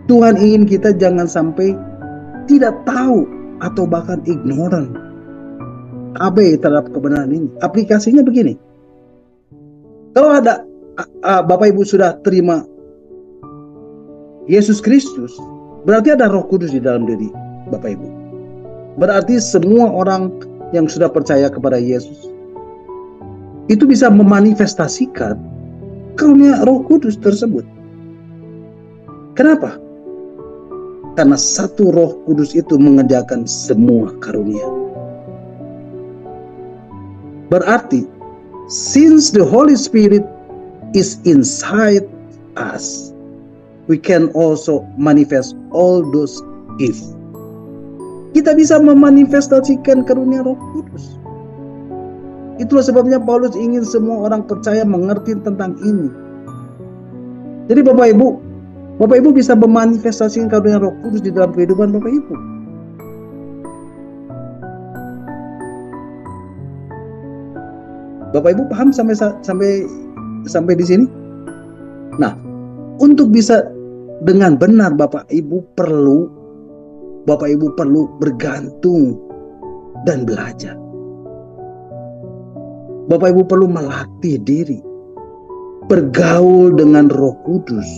Tuhan ingin kita jangan sampai tidak tahu atau bahkan ignoran, abai terhadap kebenaran ini. Aplikasinya begini. Kalau ada Bapak Ibu sudah terima Yesus Kristus, berarti ada Roh Kudus di dalam diri Bapak Ibu. Berarti semua orang yang sudah percaya kepada Yesus itu bisa memanifestasikan karunia Roh Kudus tersebut. Kenapa? Karena satu Roh Kudus itu mengerjakan semua karunia. Berarti, since the Holy Spirit is inside us, we can also manifest all those gifts. Kita bisa memanifestasikan karunia Roh Kudus. Itulah sebabnya Paulus ingin semua orang percaya mengerti tentang ini. Jadi Bapak Ibu bisa memanifestasikan karunia Roh Kudus di dalam kehidupan Bapak Ibu. Bapak Ibu paham sampai di sini? Nah, untuk bisa dengan benar Bapak Ibu perlu bergantung dan belajar. Bapak Ibu perlu melatih diri, bergaul dengan Roh Kudus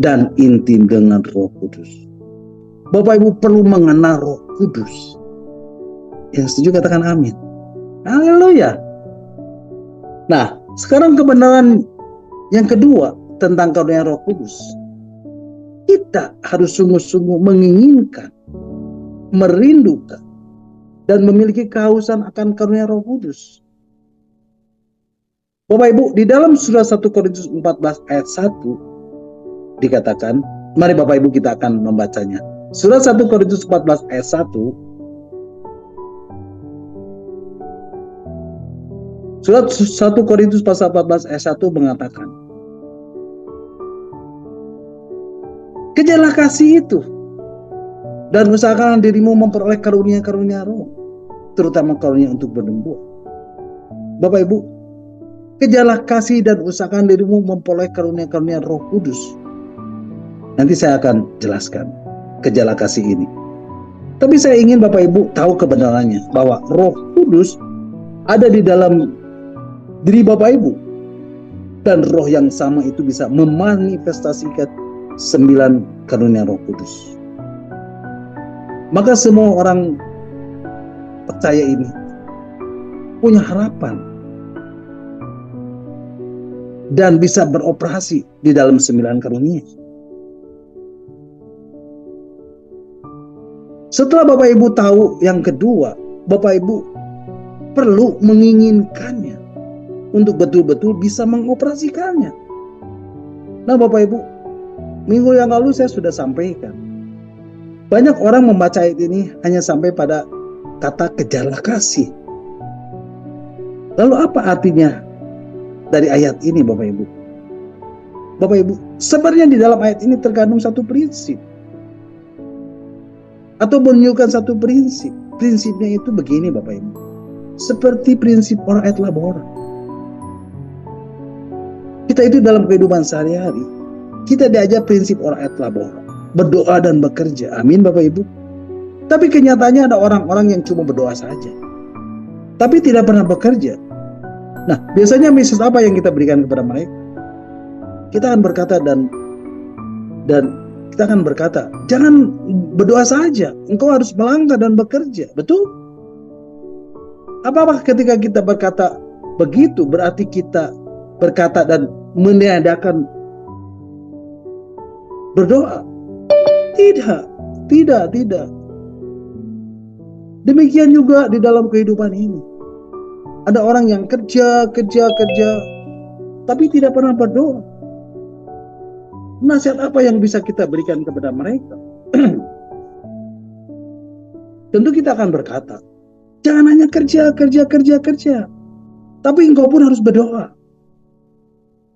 dan intim dengan Roh Kudus. Bapak Ibu perlu mengenal Roh Kudus. Yang setuju katakan amin. Haleluya. Nah, sekarang kebenaran yang kedua tentang karunia Roh Kudus. Kita harus sungguh-sungguh menginginkan, merindukan, dan memiliki kehausan akan karunia Roh Kudus. Bapak Ibu, di dalam surat 1 Korintus 14 ayat 1 dikatakan, mari Bapak Ibu kita akan membacanya. Surat 1 Korintus 14 ayat 1. Surat 1 Korintus pasal 14 ayat 1 mengatakan, kejarlah kasih itu dan usahakan dirimu memperoleh karunia-karunia Roh, terutama karunia untuk bernubuat. Bapak Ibu, kejarlah kasih dan usahakan dirimu memperoleh karunia-karunia Roh Kudus. Nanti saya akan jelaskan kejarlah kasih ini. Tapi saya ingin Bapak Ibu tahu kebenarannya bahwa Roh Kudus ada di dalam diri Bapak Ibu, dan roh yang sama itu bisa memanifestasikan 9 karunia Roh Kudus. Maka semua orang percaya ini punya harapan dan bisa beroperasi di dalam 9 karunia. Setelah Bapak Ibu tahu yang kedua, Bapak Ibu perlu menginginkannya untuk betul-betul bisa mengoperasikannya. Nah Bapak Ibu, minggu yang lalu saya sudah sampaikan, banyak orang membaca ayat ini hanya sampai pada kata kejarlah kasih. Lalu apa artinya dari ayat ini Bapak Ibu? Bapak Ibu, sebenarnya di dalam ayat ini terkandung satu prinsip, atau menunjukkan satu prinsip. Prinsipnya itu begini Bapak Ibu, seperti prinsip orang et labora. Kita itu dalam kehidupan sehari-hari, kita diajar prinsip orang et labora, berdoa dan bekerja. Amin Bapak Ibu. Tapi kenyataannya ada orang-orang yang cuma berdoa saja, tapi tidak pernah bekerja. Nah, biasanya message apa yang kita berikan kepada mereka? Kita akan berkata dan kita akan berkata, jangan berdoa saja, engkau harus melangkah dan bekerja. Betul? Apa ketika kita berkata begitu berarti kita berkata dan meniadakan berdoa? Tidak, tidak. Demikian juga di dalam kehidupan ini. Ada orang yang kerja, tapi tidak pernah berdoa. Nasihat apa yang bisa kita berikan kepada mereka? Tentu kita akan berkata, jangan hanya kerja, tapi engkau pun harus berdoa.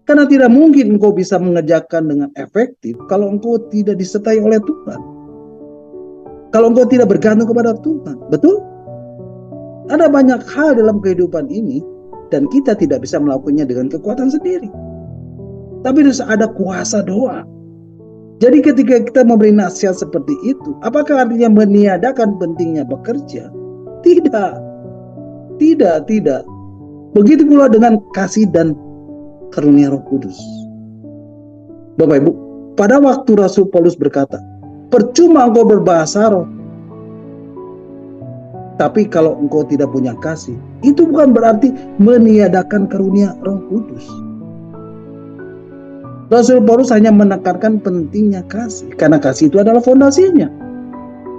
Karena tidak mungkin engkau bisa mengerjakan dengan efektif kalau engkau tidak disertai oleh Tuhan. Kalau engkau tidak bergantung kepada Tuhan. Betul? Ada banyak hal dalam kehidupan ini dan kita tidak bisa melakukannya dengan kekuatan sendiri. Tapi harus ada kuasa doa. Jadi ketika kita memberi nasihat seperti itu, apakah artinya meniadakan pentingnya bekerja? Tidak. Begitu pula dengan kasih dan karunia Roh Kudus. Bapak Ibu, pada waktu Rasul Paulus berkata, percuma engkau berbahasa roh, tapi kalau engkau tidak punya kasih, itu bukan berarti meniadakan karunia Roh Kudus. Rasul Paulus hanya menekankan pentingnya kasih, karena kasih itu adalah fondasinya.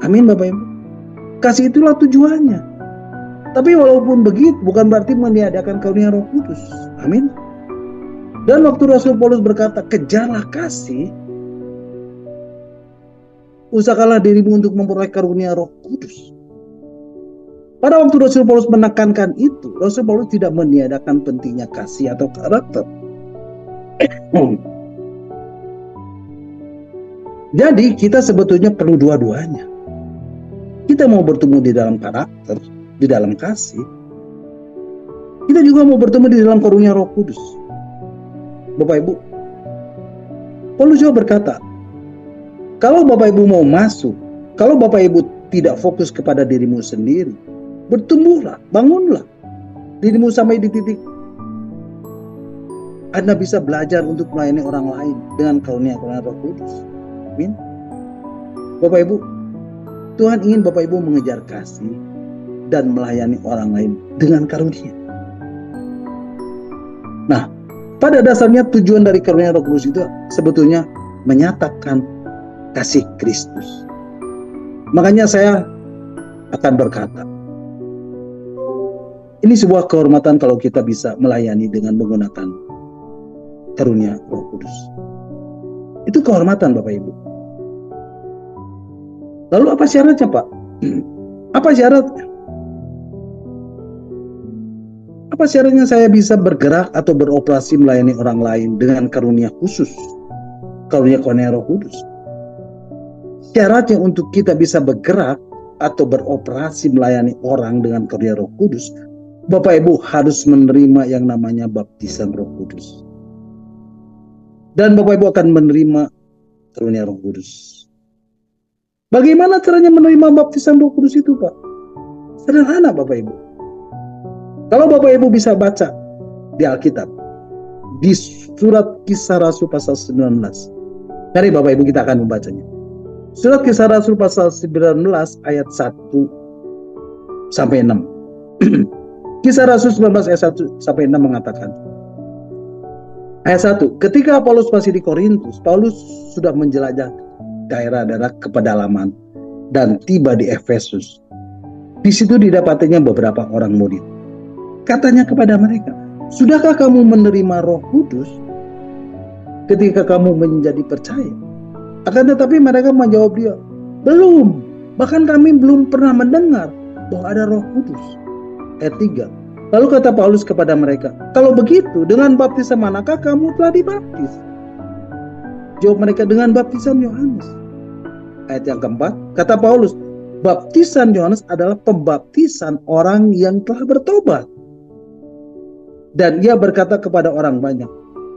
Amin Bapak Ibu. Kasih itulah tujuannya. Tapi walaupun begitu, bukan berarti meniadakan karunia Roh Kudus. Amin. Dan waktu Rasul Paulus berkata, kejarlah kasih, usahakanlah dirimu untuk memperoleh karunia Roh Kudus. Pada waktu Rasul Paulus menekankan itu, Rasul Paulus tidak meniadakan pentingnya kasih atau karakter. Jadi kita sebetulnya perlu dua-duanya. Kita mau bertumbuh di dalam karakter, di dalam kasih. Kita juga mau bertumbuh di dalam karunia Roh Kudus. Bapak Ibu, Paulus juga berkata, kalau Bapak Ibu mau masuk, kalau Bapak Ibu tidak fokus kepada dirimu sendiri, bertumbuhlah, bangunlah dirimu sampai di titik Anda bisa belajar untuk melayani orang lain dengan karunia Roh Kudus. Amin. Bapak Ibu, Tuhan ingin Bapak Ibu mengejar kasih dan melayani orang lain dengan karunia. Nah, pada dasarnya tujuan dari karunia Roh Kudus itu sebetulnya menyatakan kasih Kristus. Makanya saya akan berkata, ini sebuah kehormatan kalau kita bisa melayani dengan menggunakan karunia Roh Kudus. Itu kehormatan Bapak Ibu. Lalu apa syaratnya Pak? Apa syaratnya? Apa syaratnya saya bisa bergerak atau beroperasi melayani orang lain dengan karunia khusus? Karunia Roh Kudus. Syaratnya untuk kita bisa bergerak atau beroperasi melayani orang dengan karunia Roh Kudus, Bapak Ibu harus menerima yang namanya baptisan Roh Kudus. Dan Bapak Ibu akan menerima karunia Roh Kudus. Bagaimana caranya menerima baptisan Roh Kudus itu Pak? Sederhana Bapak Ibu. Kalau Bapak Ibu bisa baca di Alkitab, di surat Kisah Rasul pasal 19. Mari Bapak Ibu kita akan membacanya. Surat Kisah Rasul pasal 19 ayat 1 sampai 6. Kisah Rasul 19 ayat 1 sampai 6 mengatakan. Ayat 1, ketika Paulus masih di Korintus, Paulus sudah menjelajah daerah-daerah ke pedalaman dan tiba di Efesus. Di situ didapatinya beberapa orang murid. Katanya kepada mereka, sudahkah kamu menerima Roh Kudus ketika kamu menjadi percaya? Akan tetapi mereka menjawab dia, belum, bahkan kami belum pernah mendengar bahwa ada Roh Kudus. Ayat 3, lalu kata Paulus kepada mereka, kalau begitu dengan baptisan manakah kamu telah dibaptis? Jawab mereka, dengan baptisan Yohanes. Ayat yang keempat, kata Paulus, baptisan Yohanes adalah pembaptisan orang yang telah bertobat. Dan ia berkata kepada orang banyak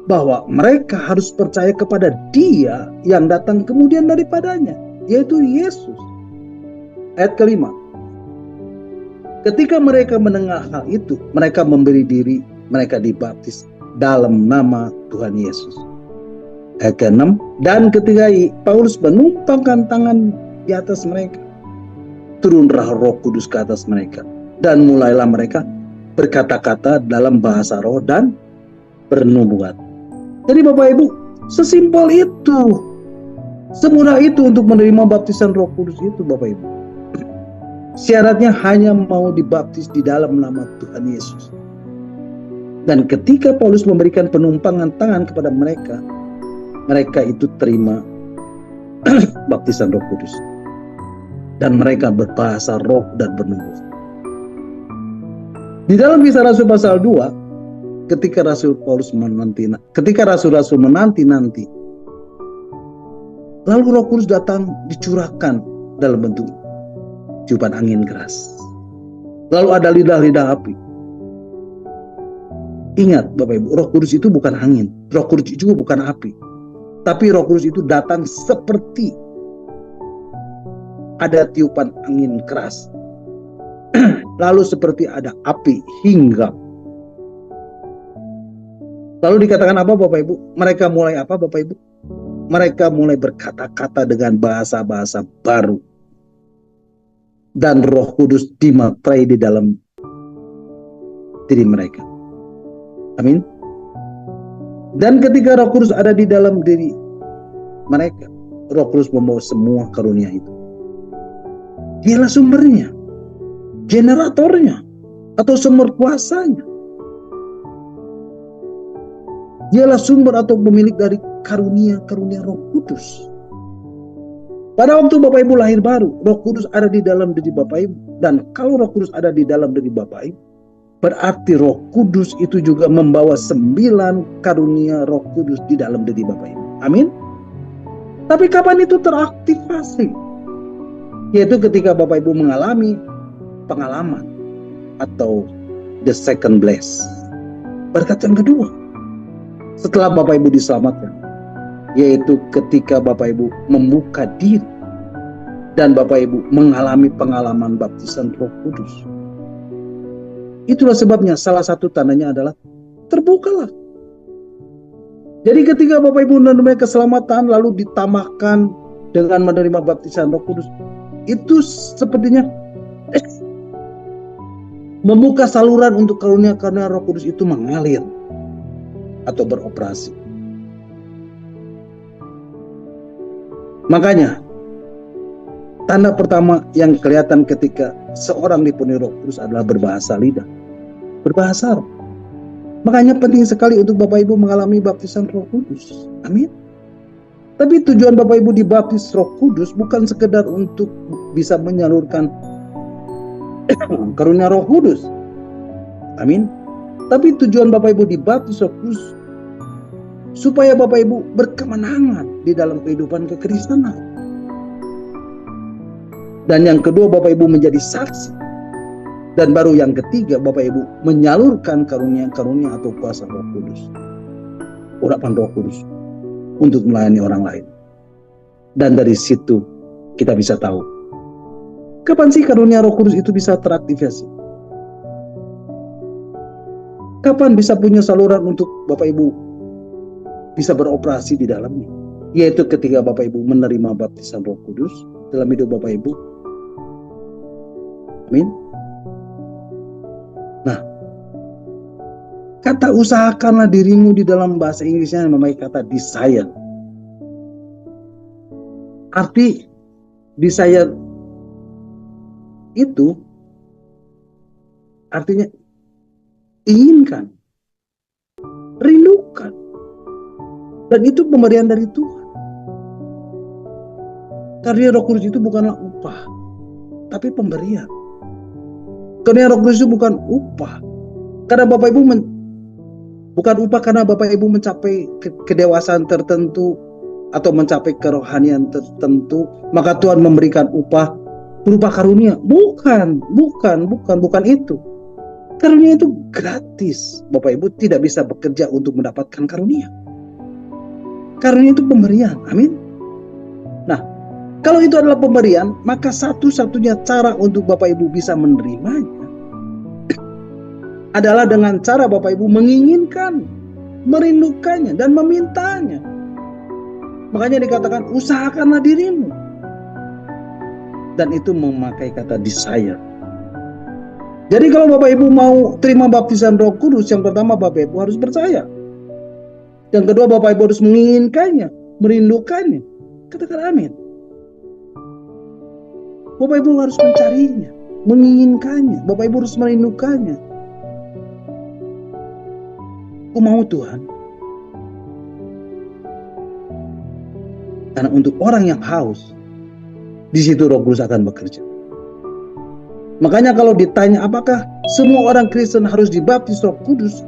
bahwa mereka harus percaya kepada Dia yang datang kemudian daripadanya, yaitu Yesus. Ayat kelima, ketika mereka mendengar hal itu, mereka memberi diri, mereka dibaptis dalam nama Tuhan Yesus. Ayat ke-6, dan ketika Paulus menumpangkan tangan di atas mereka, turunlah Roh Kudus ke atas mereka, dan mulailah mereka berkata-kata dalam bahasa roh dan bernubuat. Jadi Bapak Ibu, sesimpel itu, semudah itu untuk menerima baptisan Roh Kudus itu Bapak Ibu. Syaratnya hanya mau dibaptis di dalam nama Tuhan Yesus. Dan ketika Paulus memberikan penumpangan tangan kepada mereka, mereka itu terima baptisan Roh Kudus. Dan mereka berbahasa roh dan bernubuat. Di dalam Kisah Rasul pasal 2, ketika rasul-rasul menanti-nanti, lalu Roh Kudus datang dicurahkan dalam bentuk tiupan angin keras. Lalu ada lidah-lidah api. Ingat Bapak Ibu, Roh Kudus itu bukan angin, Roh Kudus itu bukan api. Tapi Roh Kudus itu datang seperti ada tiupan angin keras. Lalu seperti ada api hinggap. Lalu dikatakan apa Bapak Ibu? Mereka mulai apa Bapak Ibu? Mereka mulai berkata-kata dengan bahasa-bahasa baru. Dan Roh Kudus dimatrai di dalam diri mereka. Amin. Dan ketika Roh Kudus ada di dalam diri mereka, Roh Kudus membawa semua karunia itu. Dialah sumbernya, generatornya, atau sumber kuasanya. Dialah sumber atau pemilik dari karunia-karunia Roh Kudus. Pada waktu Bapak Ibu lahir baru, Roh Kudus ada di dalam diri Bapak Ibu. Dan kalau Roh Kudus ada di dalam diri Bapak Ibu, berarti Roh Kudus itu juga membawa 9 karunia Roh Kudus di dalam diri Bapak Ibu. Amin. Tapi kapan itu teraktivasi? Yaitu ketika Bapak Ibu mengalami pengalaman atau the second bless. Berkat yang kedua, setelah Bapak Ibu diselamatkan, yaitu ketika Bapak Ibu membuka diri dan Bapak Ibu mengalami pengalaman baptisan Roh Kudus. Itulah sebabnya salah satu tandanya adalah terbukalah. Jadi ketika Bapak Ibu menerima keselamatan lalu ditambahkan dengan menerima baptisan Roh Kudus, itu sepertinya membuka saluran untuk karunia-karunia Roh Kudus itu mengalir atau beroperasi. Makanya tanda pertama yang kelihatan ketika seorang dipenuhi Roh Kudus adalah berbahasa lidah, berbahasa roh. Makanya penting sekali untuk Bapak Ibu mengalami baptisan Roh Kudus. Amin. Tapi tujuan Bapak Ibu dibaptis Roh Kudus bukan sekedar untuk bisa menyalurkan karunia Roh Kudus. Amin. Tapi tujuan Bapak Ibu dibaptis Roh Kudus supaya Bapak Ibu berkemenangan di dalam kehidupan kekristenan. Dan yang kedua, Bapak Ibu menjadi saksi. Dan baru yang ketiga, Bapak Ibu menyalurkan karunia-karunia atau kuasa Roh Kudus, urapan Roh Kudus untuk melayani orang lain. Dan dari situ kita bisa tahu kapan sih karunia Roh Kudus itu bisa teraktivasi. Kapan bisa punya saluran untuk Bapak Ibu bisa beroperasi di dalamnya. Yaitu ketika Bapak Ibu menerima baptisan Roh Kudus dalam hidup Bapak Ibu. Amin. Nah, kata usahakanlah dirimu di dalam bahasa Inggrisnya memakai kata desire. Arti desire itu artinya inginkan, rindukan. Dan itu pemberian dari Tuhan. Karena Roh Kudus itu bukanlah upah, tapi pemberian. Karena Roh Kudus itu bukan upah. Karena Bapak Ibu bukan upah karena Bapak Ibu mencapai kedewasaan tertentu atau mencapai kerohanian tertentu, maka Tuhan memberikan upah berupa karunia. Bukan itu. Karunia itu gratis. Bapak Ibu tidak bisa bekerja untuk mendapatkan karunia. Karunia itu pemberian. Amin. Nah, kalau itu adalah pemberian, maka satu-satunya cara untuk Bapak Ibu bisa menerimanya adalah dengan cara Bapak Ibu menginginkan, merindukannya, dan memintanya. Makanya dikatakan usahakanlah dirimu. Dan itu memakai kata desire. Jadi kalau Bapak Ibu mau terima baptisan Roh Kudus, yang pertama Bapak Ibu harus percaya. Yang kedua Bapak Ibu harus menginginkannya, merindukannya. Katakan amin. Bapak Ibu harus mencarinya, menginginkannya. Bapak Ibu harus merindukannya. Aku mau Tuhan. Karena untuk orang yang haus, di situ Roh Kudus akan bekerja. Makanya kalau ditanya apakah semua orang Kristen harus dibaptis Roh Kudus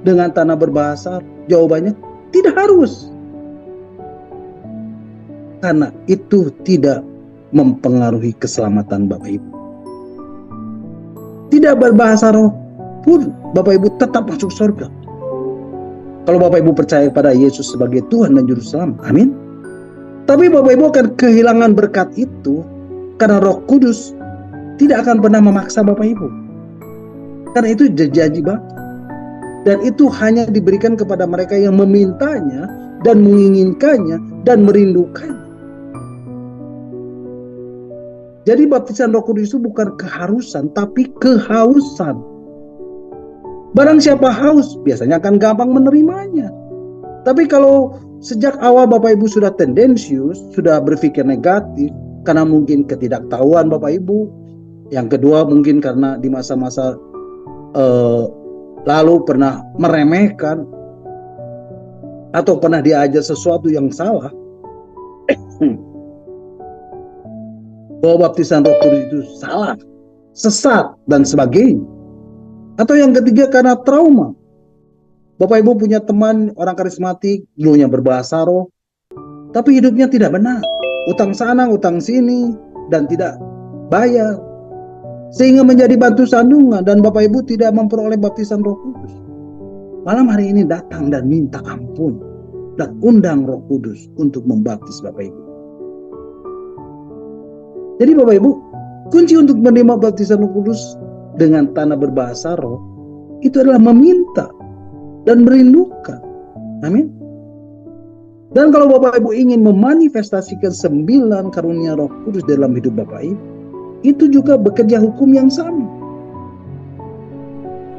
dengan tanah berbahasa, jawabannya tidak harus. Karena itu tidak mempengaruhi keselamatan Bapak Ibu. Tidak berbahasa roh pun Bapak Ibu tetap masuk surga. Kalau Bapak Ibu percaya kepada Yesus sebagai Tuhan dan Juru Selamat, amin. Tapi Bapak Ibu akan kehilangan berkat itu karena Roh Kudus tidak akan pernah memaksa Bapak Ibu. Karena itu janji Bapak. Dan itu hanya diberikan kepada mereka yang memintanya dan menginginkannya dan merindukannya. Jadi baptisan Roh Kudus itu bukan keharusan, tapi kehausan. Barang siapa haus, biasanya akan gampang menerimanya. Tapi kalau sejak awal Bapak Ibu sudah tendensius, sudah berpikir negatif, karena mungkin ketidaktahuan Bapak Ibu. Yang kedua mungkin karena di masa-masa lalu pernah meremehkan, atau pernah diajar sesuatu yang salah, bahwa baptisan Roh Kudus itu salah, sesat, dan sebagainya. Atau yang ketiga karena trauma. Bapak Ibu punya teman orang karismatik, dulunya berbahasa roh, tapi hidupnya tidak benar. Utang sana, utang sini, dan tidak bayar. Sehingga menjadi batu sandungan dan Bapak Ibu tidak memperoleh baptisan Roh Kudus. Malam hari ini datang dan minta ampun dan undang Roh Kudus untuk membaptis Bapak Ibu. Jadi Bapak Ibu, kunci untuk menerima baptisan Roh Kudus dengan tanah berbahasa roh itu adalah meminta dan merindukan. Amin. Dan kalau Bapak Ibu ingin memanifestasikan 9 karunia Roh Kudus dalam hidup Bapak Ibu, itu juga bekerja hukum yang sama.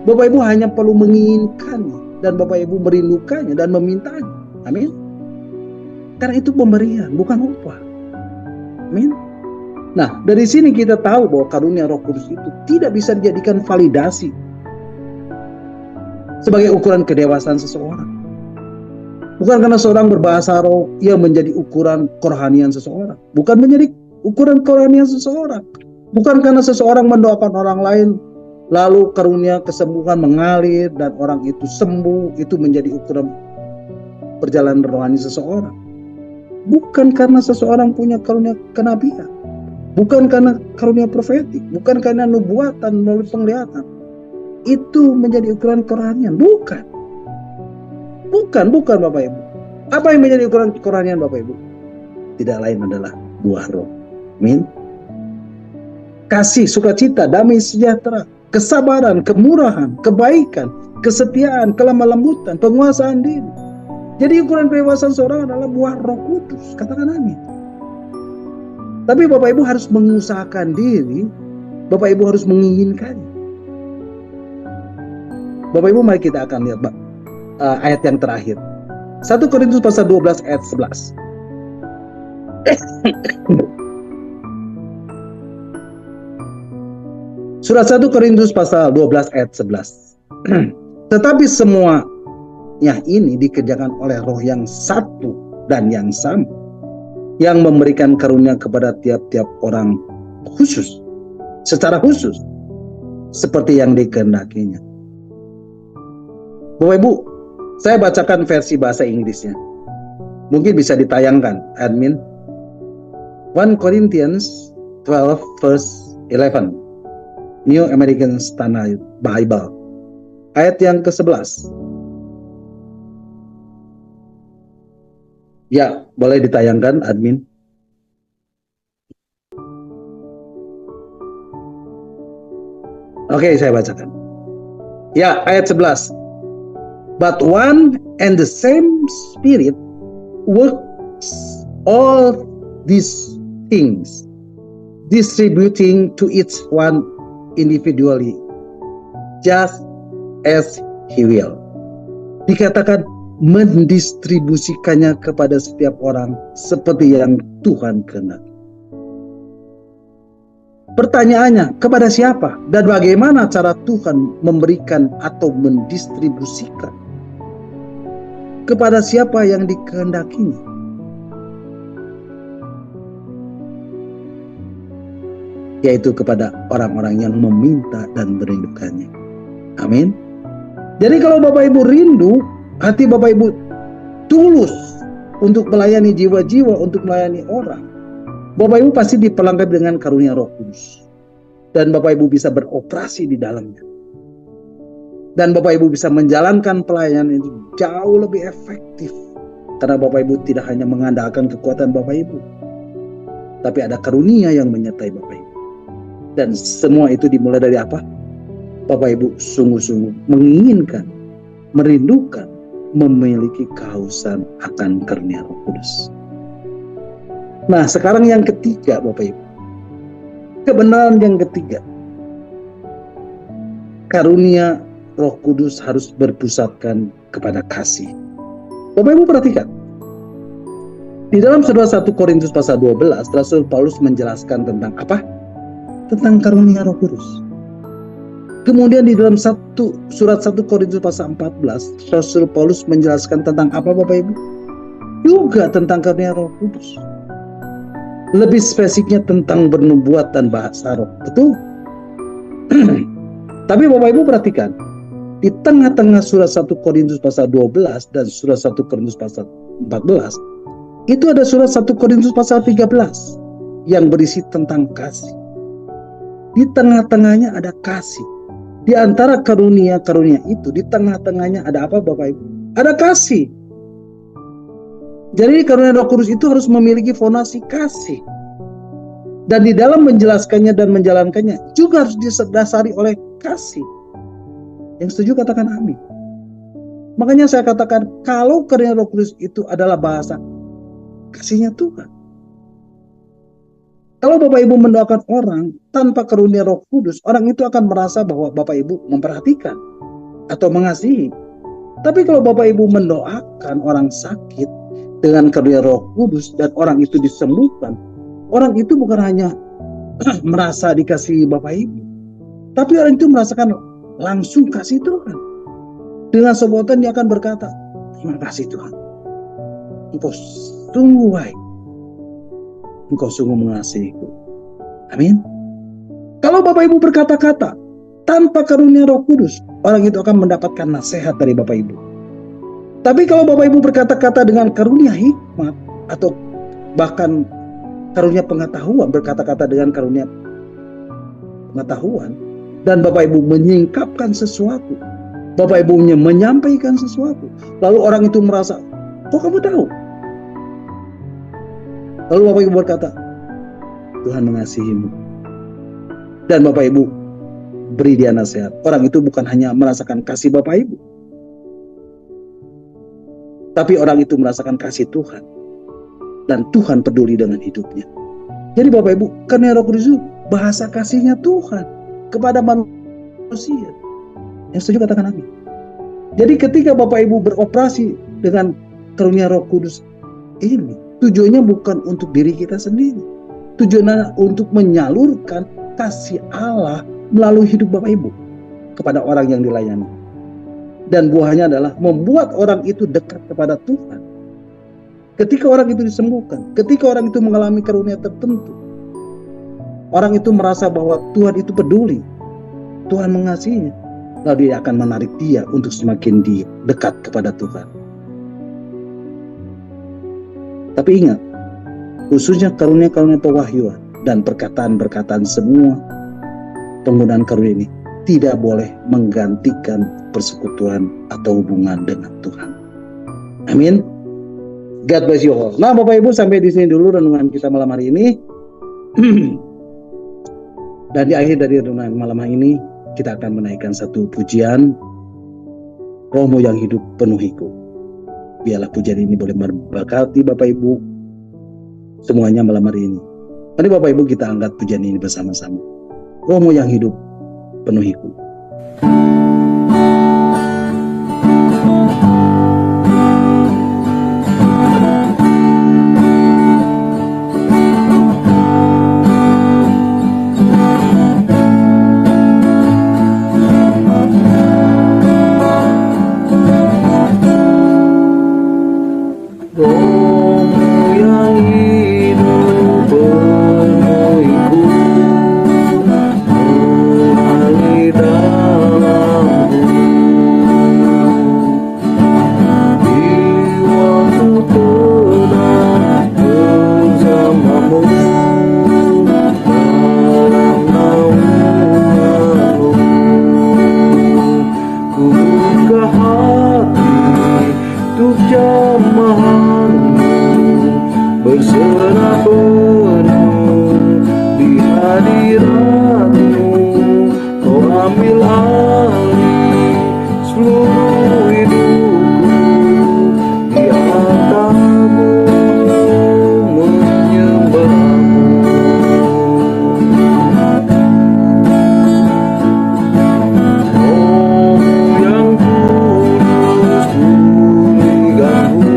Bapak Ibu hanya perlu menginginkannya dan Bapak Ibu merindukannya dan memintanya. Amin. Karena itu pemberian, bukan upah. Amin. Nah, dari sini kita tahu bahwa karunia Roh Kudus itu tidak bisa dijadikan validasi sebagai ukuran kedewasaan seseorang. Bukan karena seorang berbahasa roh yang menjadi ukuran kerohanian seseorang. Bukan menjadi ukuran kerohanian seseorang. Bukan karena seseorang mendoakan orang lain lalu karunia kesembuhan mengalir dan orang itu sembuh, itu menjadi ukuran perjalanan rohani seseorang. Bukan karena seseorang punya karunia kenabian. Bukan karena karunia profetik, bukan karena nubuatan melalui penglihatan. Itu menjadi ukuran kerohanian, bukan. Bukan Bapak Ibu. Apa yang menjadi ukuran kerohanian Bapak Ibu? Tidak lain adalah buah roh. Amin. Kasih, sukacita, damai sejahtera, kesabaran, kemurahan, kebaikan, kesetiaan, kelemah lembutan, penguasaan diri. Jadi ukuran kedewasaan seorang adalah buah Roh Kudus. Katakan amin. Tapi Bapak Ibu harus mengusahakan diri, Bapak Ibu harus menginginkannya. Bapak Ibu, mari kita akan lihat ayat yang terakhir. 1 Korintus pasal 12 ayat 11. Surat 1 Korintus pasal 12 ayat 11. Tetapi semuanya ini dikerjakan oleh Roh yang satu dan yang sama, yang memberikan karunia kepada tiap-tiap orang khusus, secara khusus, seperti yang dikehendakinya. Bapak Ibu, saya bacakan versi bahasa Inggrisnya. Mungkin bisa ditayangkan, admin. 1 Corinthians 12 verse 11, New American Standard Bible, ayat yang ke-11. Ya, boleh ditayangkan, admin. Oke, saya bacakan. Ya, ayat 11. But one and the same Spirit works all these things, distributing to each one individually just as he will. Dikatakan mendistribusikannya kepada setiap orang seperti yang Tuhan kehendaki. Pertanyaannya, kepada siapa dan bagaimana cara Tuhan memberikan atau mendistribusikan? Kepada siapa yang dikehendakinya? Yaitu kepada orang-orang yang meminta dan merindukannya. Amin. Jadi kalau Bapak Ibu rindu, hati Bapak Ibu tulus untuk melayani jiwa-jiwa, untuk melayani orang, Bapak Ibu pasti diperlengkapi dengan karunia Roh Kudus. Dan Bapak Ibu bisa beroperasi di dalamnya. Dan Bapak Ibu bisa menjalankan pelayanan itu jauh lebih efektif. Karena Bapak Ibu tidak hanya mengandalkan kekuatan Bapak Ibu, tapi ada karunia yang menyertai Bapak Ibu. Dan semua itu dimulai dari apa? Bapak Ibu sungguh-sungguh menginginkan, merindukan, memiliki kehausan akan karunia Roh Kudus. Nah, sekarang yang ketiga Bapak Ibu. Kebenaran yang ketiga. Karunia Roh Kudus harus berpusatkan kepada kasih. Bapak Ibu perhatikan. Di dalam surah 1 Korintus pasal 12, Rasul Paulus menjelaskan tentang apa? Tentang karunia Roh Kudus. Kemudian di dalam surat 1 Korintus pasal 14, Rasul Paulus menjelaskan tentang apa Bapak Ibu? Juga tentang karunia Roh Kudus. Lebih spesifiknya tentang bernubuat dan bahasa roh. Betul? Tapi Bapak Ibu perhatikan, di tengah-tengah surat 1 Korintus pasal 12 dan surat 1 Korintus pasal 14, itu ada surat 1 Korintus pasal 13 yang berisi tentang kasih. Di tengah-tengahnya ada kasih. Di antara karunia-karunia itu, di tengah-tengahnya ada apa Bapak Ibu? Ada kasih. Jadi karunia Roh Kudus itu harus memiliki fondasi kasih. Dan di dalam menjelaskannya dan menjalankannya juga harus didasari oleh kasih. Yang setuju katakan amin. Makanya saya katakan kalau karunia Roh Kudus itu adalah bahasa kasihnya Tuhan. Kalau Bapak Ibu mendoakan orang tanpa karunia Roh Kudus, orang itu akan merasa bahwa Bapak Ibu memperhatikan atau mengasihi. Tapi kalau Bapak Ibu mendoakan orang sakit dengan karunia Roh Kudus dan orang itu disembuhkan, orang itu bukan hanya merasa dikasihi Bapak Ibu, tapi orang itu merasakan langsung kasih Tuhan. Dengan spontan dia akan berkata, terima kasih Tuhan, Engkau sungguh baik, Engkau sungguh mengasihiku. Amin. Kalau Bapak Ibu berkata-kata tanpa karunia Roh Kudus, orang itu akan mendapatkan nasihat dari Bapak Ibu. Tapi kalau Bapak Ibu berkata-kata dengan karunia hikmat atau bahkan karunia pengetahuan, berkata-kata dengan karunia pengetahuan, dan Bapak Ibu menyingkapkan sesuatu, Bapak Ibu menyampaikan sesuatu, lalu orang itu merasa, kok kamu tahu? Lalu Bapak Ibu berkata, Tuhan mengasihimu. Dan Bapak Ibu beri dia nasihat. Orang itu bukan hanya merasakan kasih Bapak Ibu, tapi orang itu merasakan kasih Tuhan. Dan Tuhan peduli dengan hidupnya. Jadi Bapak Ibu, karunia Roh Kudus itu bahasa kasihnya Tuhan kepada manusia. Yang setuju katakan amin. Jadi ketika Bapak Ibu beroperasi dengan karunia Roh Kudus ini, tujuannya bukan untuk diri kita sendiri. Tujuannya untuk menyalurkan kasih Allah melalui hidup Bapak Ibu kepada orang yang dilayani. Dan buahnya adalah membuat orang itu dekat kepada Tuhan. Ketika orang itu disembuhkan, ketika orang itu mengalami karunia tertentu, orang itu merasa bahwa Tuhan itu peduli, Tuhan mengasihinya, lalu dia akan menarik dia untuk semakin dekat kepada Tuhan. Tapi ingat, khususnya karunia-karunia pewahyuan dan perkataan-perkataan semua penggunaan karunia ini tidak boleh menggantikan persekutuan atau hubungan dengan Tuhan. Amin. God bless you all. Nah, Bapak Ibu, sampai di sini dulu renungan kita malam hari ini. Dan di akhir dari renungan malam hari ini, kita akan menaikkan satu pujian, Rohmu yang hidup penuhiku. Biarlah pujian ini boleh memberkati Bapak Ibu semuanya malam hari ini. Mari Bapak Ibu kita angkat pujian ini bersama-sama. Rohmu yang hidup penuhiku. Berserah penuh di hadirat-Mu, Kau ambil alih seluruh hidupku, di atas-Mu menyembah-Mu. Oh yang kudus pulihkanku,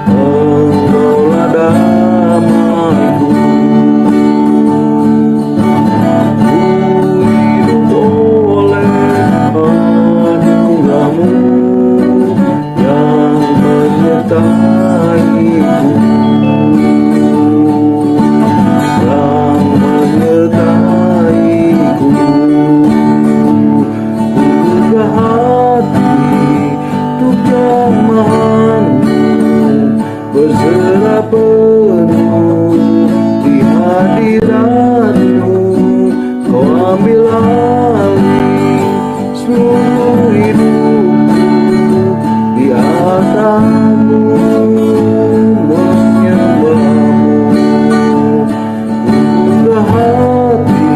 Engkaulah damaiku. Ku hidup oleh anugerah-Mu yang menyertaiku, yang menyertaiku. Ku hati untuk jamahan-Mu, berserah penuh di hadirat-Mu, Kau ambil alih seluruh hidupku, di atas-Mu menyembah-Mu. Ku hati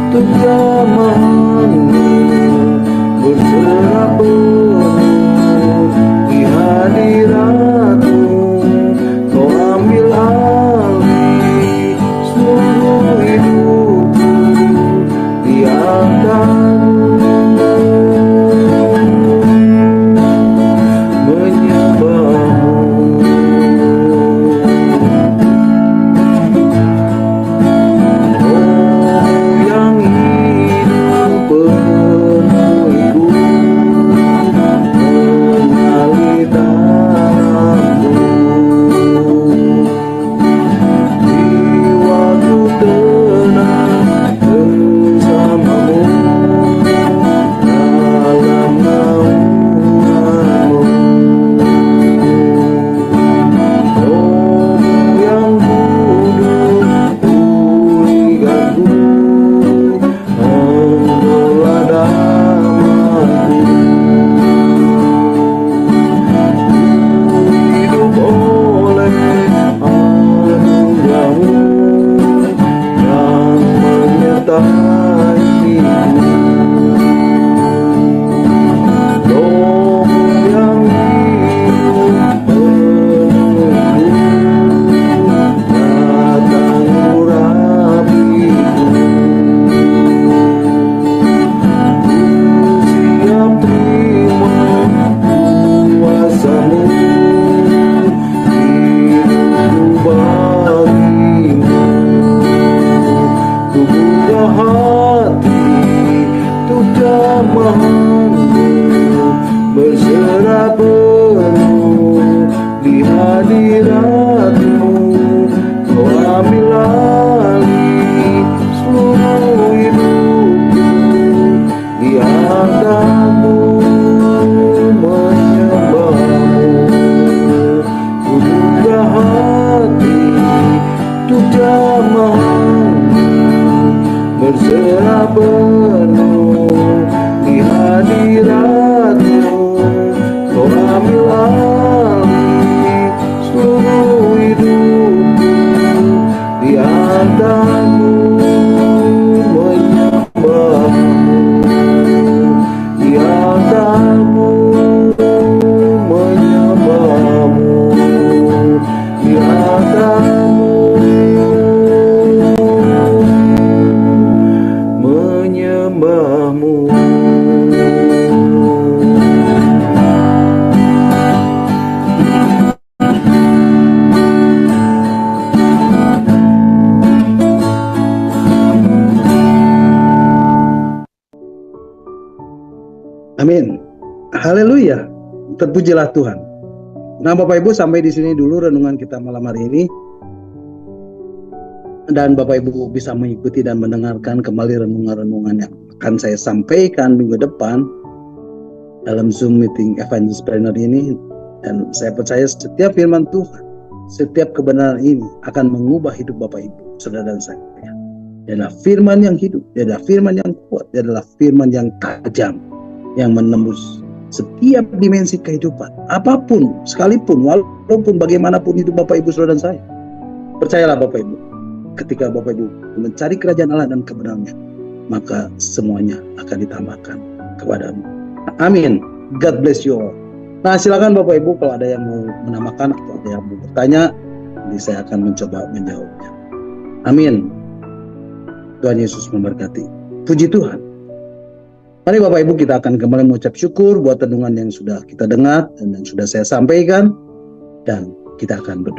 untuk jamahan-Mu, berserah penuh di hadirat-Mu, Kau ambil alih seluruh hidupku, di atas-Mu menyembah-Mu. Oh yang hidup penuhiku, mengalir tanganku, di waktu tenang bersama-Mu, dalam naungan-Mu. Oh yang kudus pulihkanku, Engkaulah damaiku. Hidup oleh anugerah-Mu yang menyertaiku. Roh yang hidup penuhiku, datang urapiku. Siap terima kuasa-Mu, hidupku bagimu. Ku buka hati untuk jamahan-Mu, berserah penuh di hadirat-Mu, Kau ambil alih seluruh hidupku, di atas-Mu menyembah-Mu. Ku buka hati untuk jamahan-Mu, berserah penuh di hadirat-Mu, Kau ambil alih seluruh hidupku, di atas-Mu menyembah-Mu, di atas-Mu menyembah-Mu, di atas-Mu Amin. Haleluya. Terpujilah Tuhan. Nah, Bapak Ibu, sampai di sini dulu renungan kita malam hari ini. Dan Bapak Ibu bisa mengikuti dan mendengarkan kembali renungan-renungan yang akan saya sampaikan minggu depan dalam Zoom meeting Evangelist ini. Dan saya percaya setiap firman Tuhan, setiap kebenaran ini akan mengubah hidup Bapak Ibu, saudara dan saya. Dia adalah firman yang hidup, dia adalah firman yang kuat, dia adalah firman yang tajam, yang menembus setiap dimensi kehidupan. Apapun, sekalipun, walaupun bagaimanapun hidup Bapak Ibu, saudara dan saya. Percayalah Bapak Ibu, ketika Bapak Ibu mencari kerajaan Allah dan kebenarannya, maka semuanya akan ditambahkan kepadamu. Amin. God bless you all. Nah, silakan Bapak Ibu kalau ada yang mau menambahkan atau ada yang mau bertanya, nanti saya akan mencoba menjawabnya. Amin. Tuhan Yesus memberkati. Puji Tuhan. Mari Bapak Ibu, kita akan kembali mengucap syukur buat renungan yang sudah kita dengar dan yang sudah saya sampaikan, dan kita akan berdoa.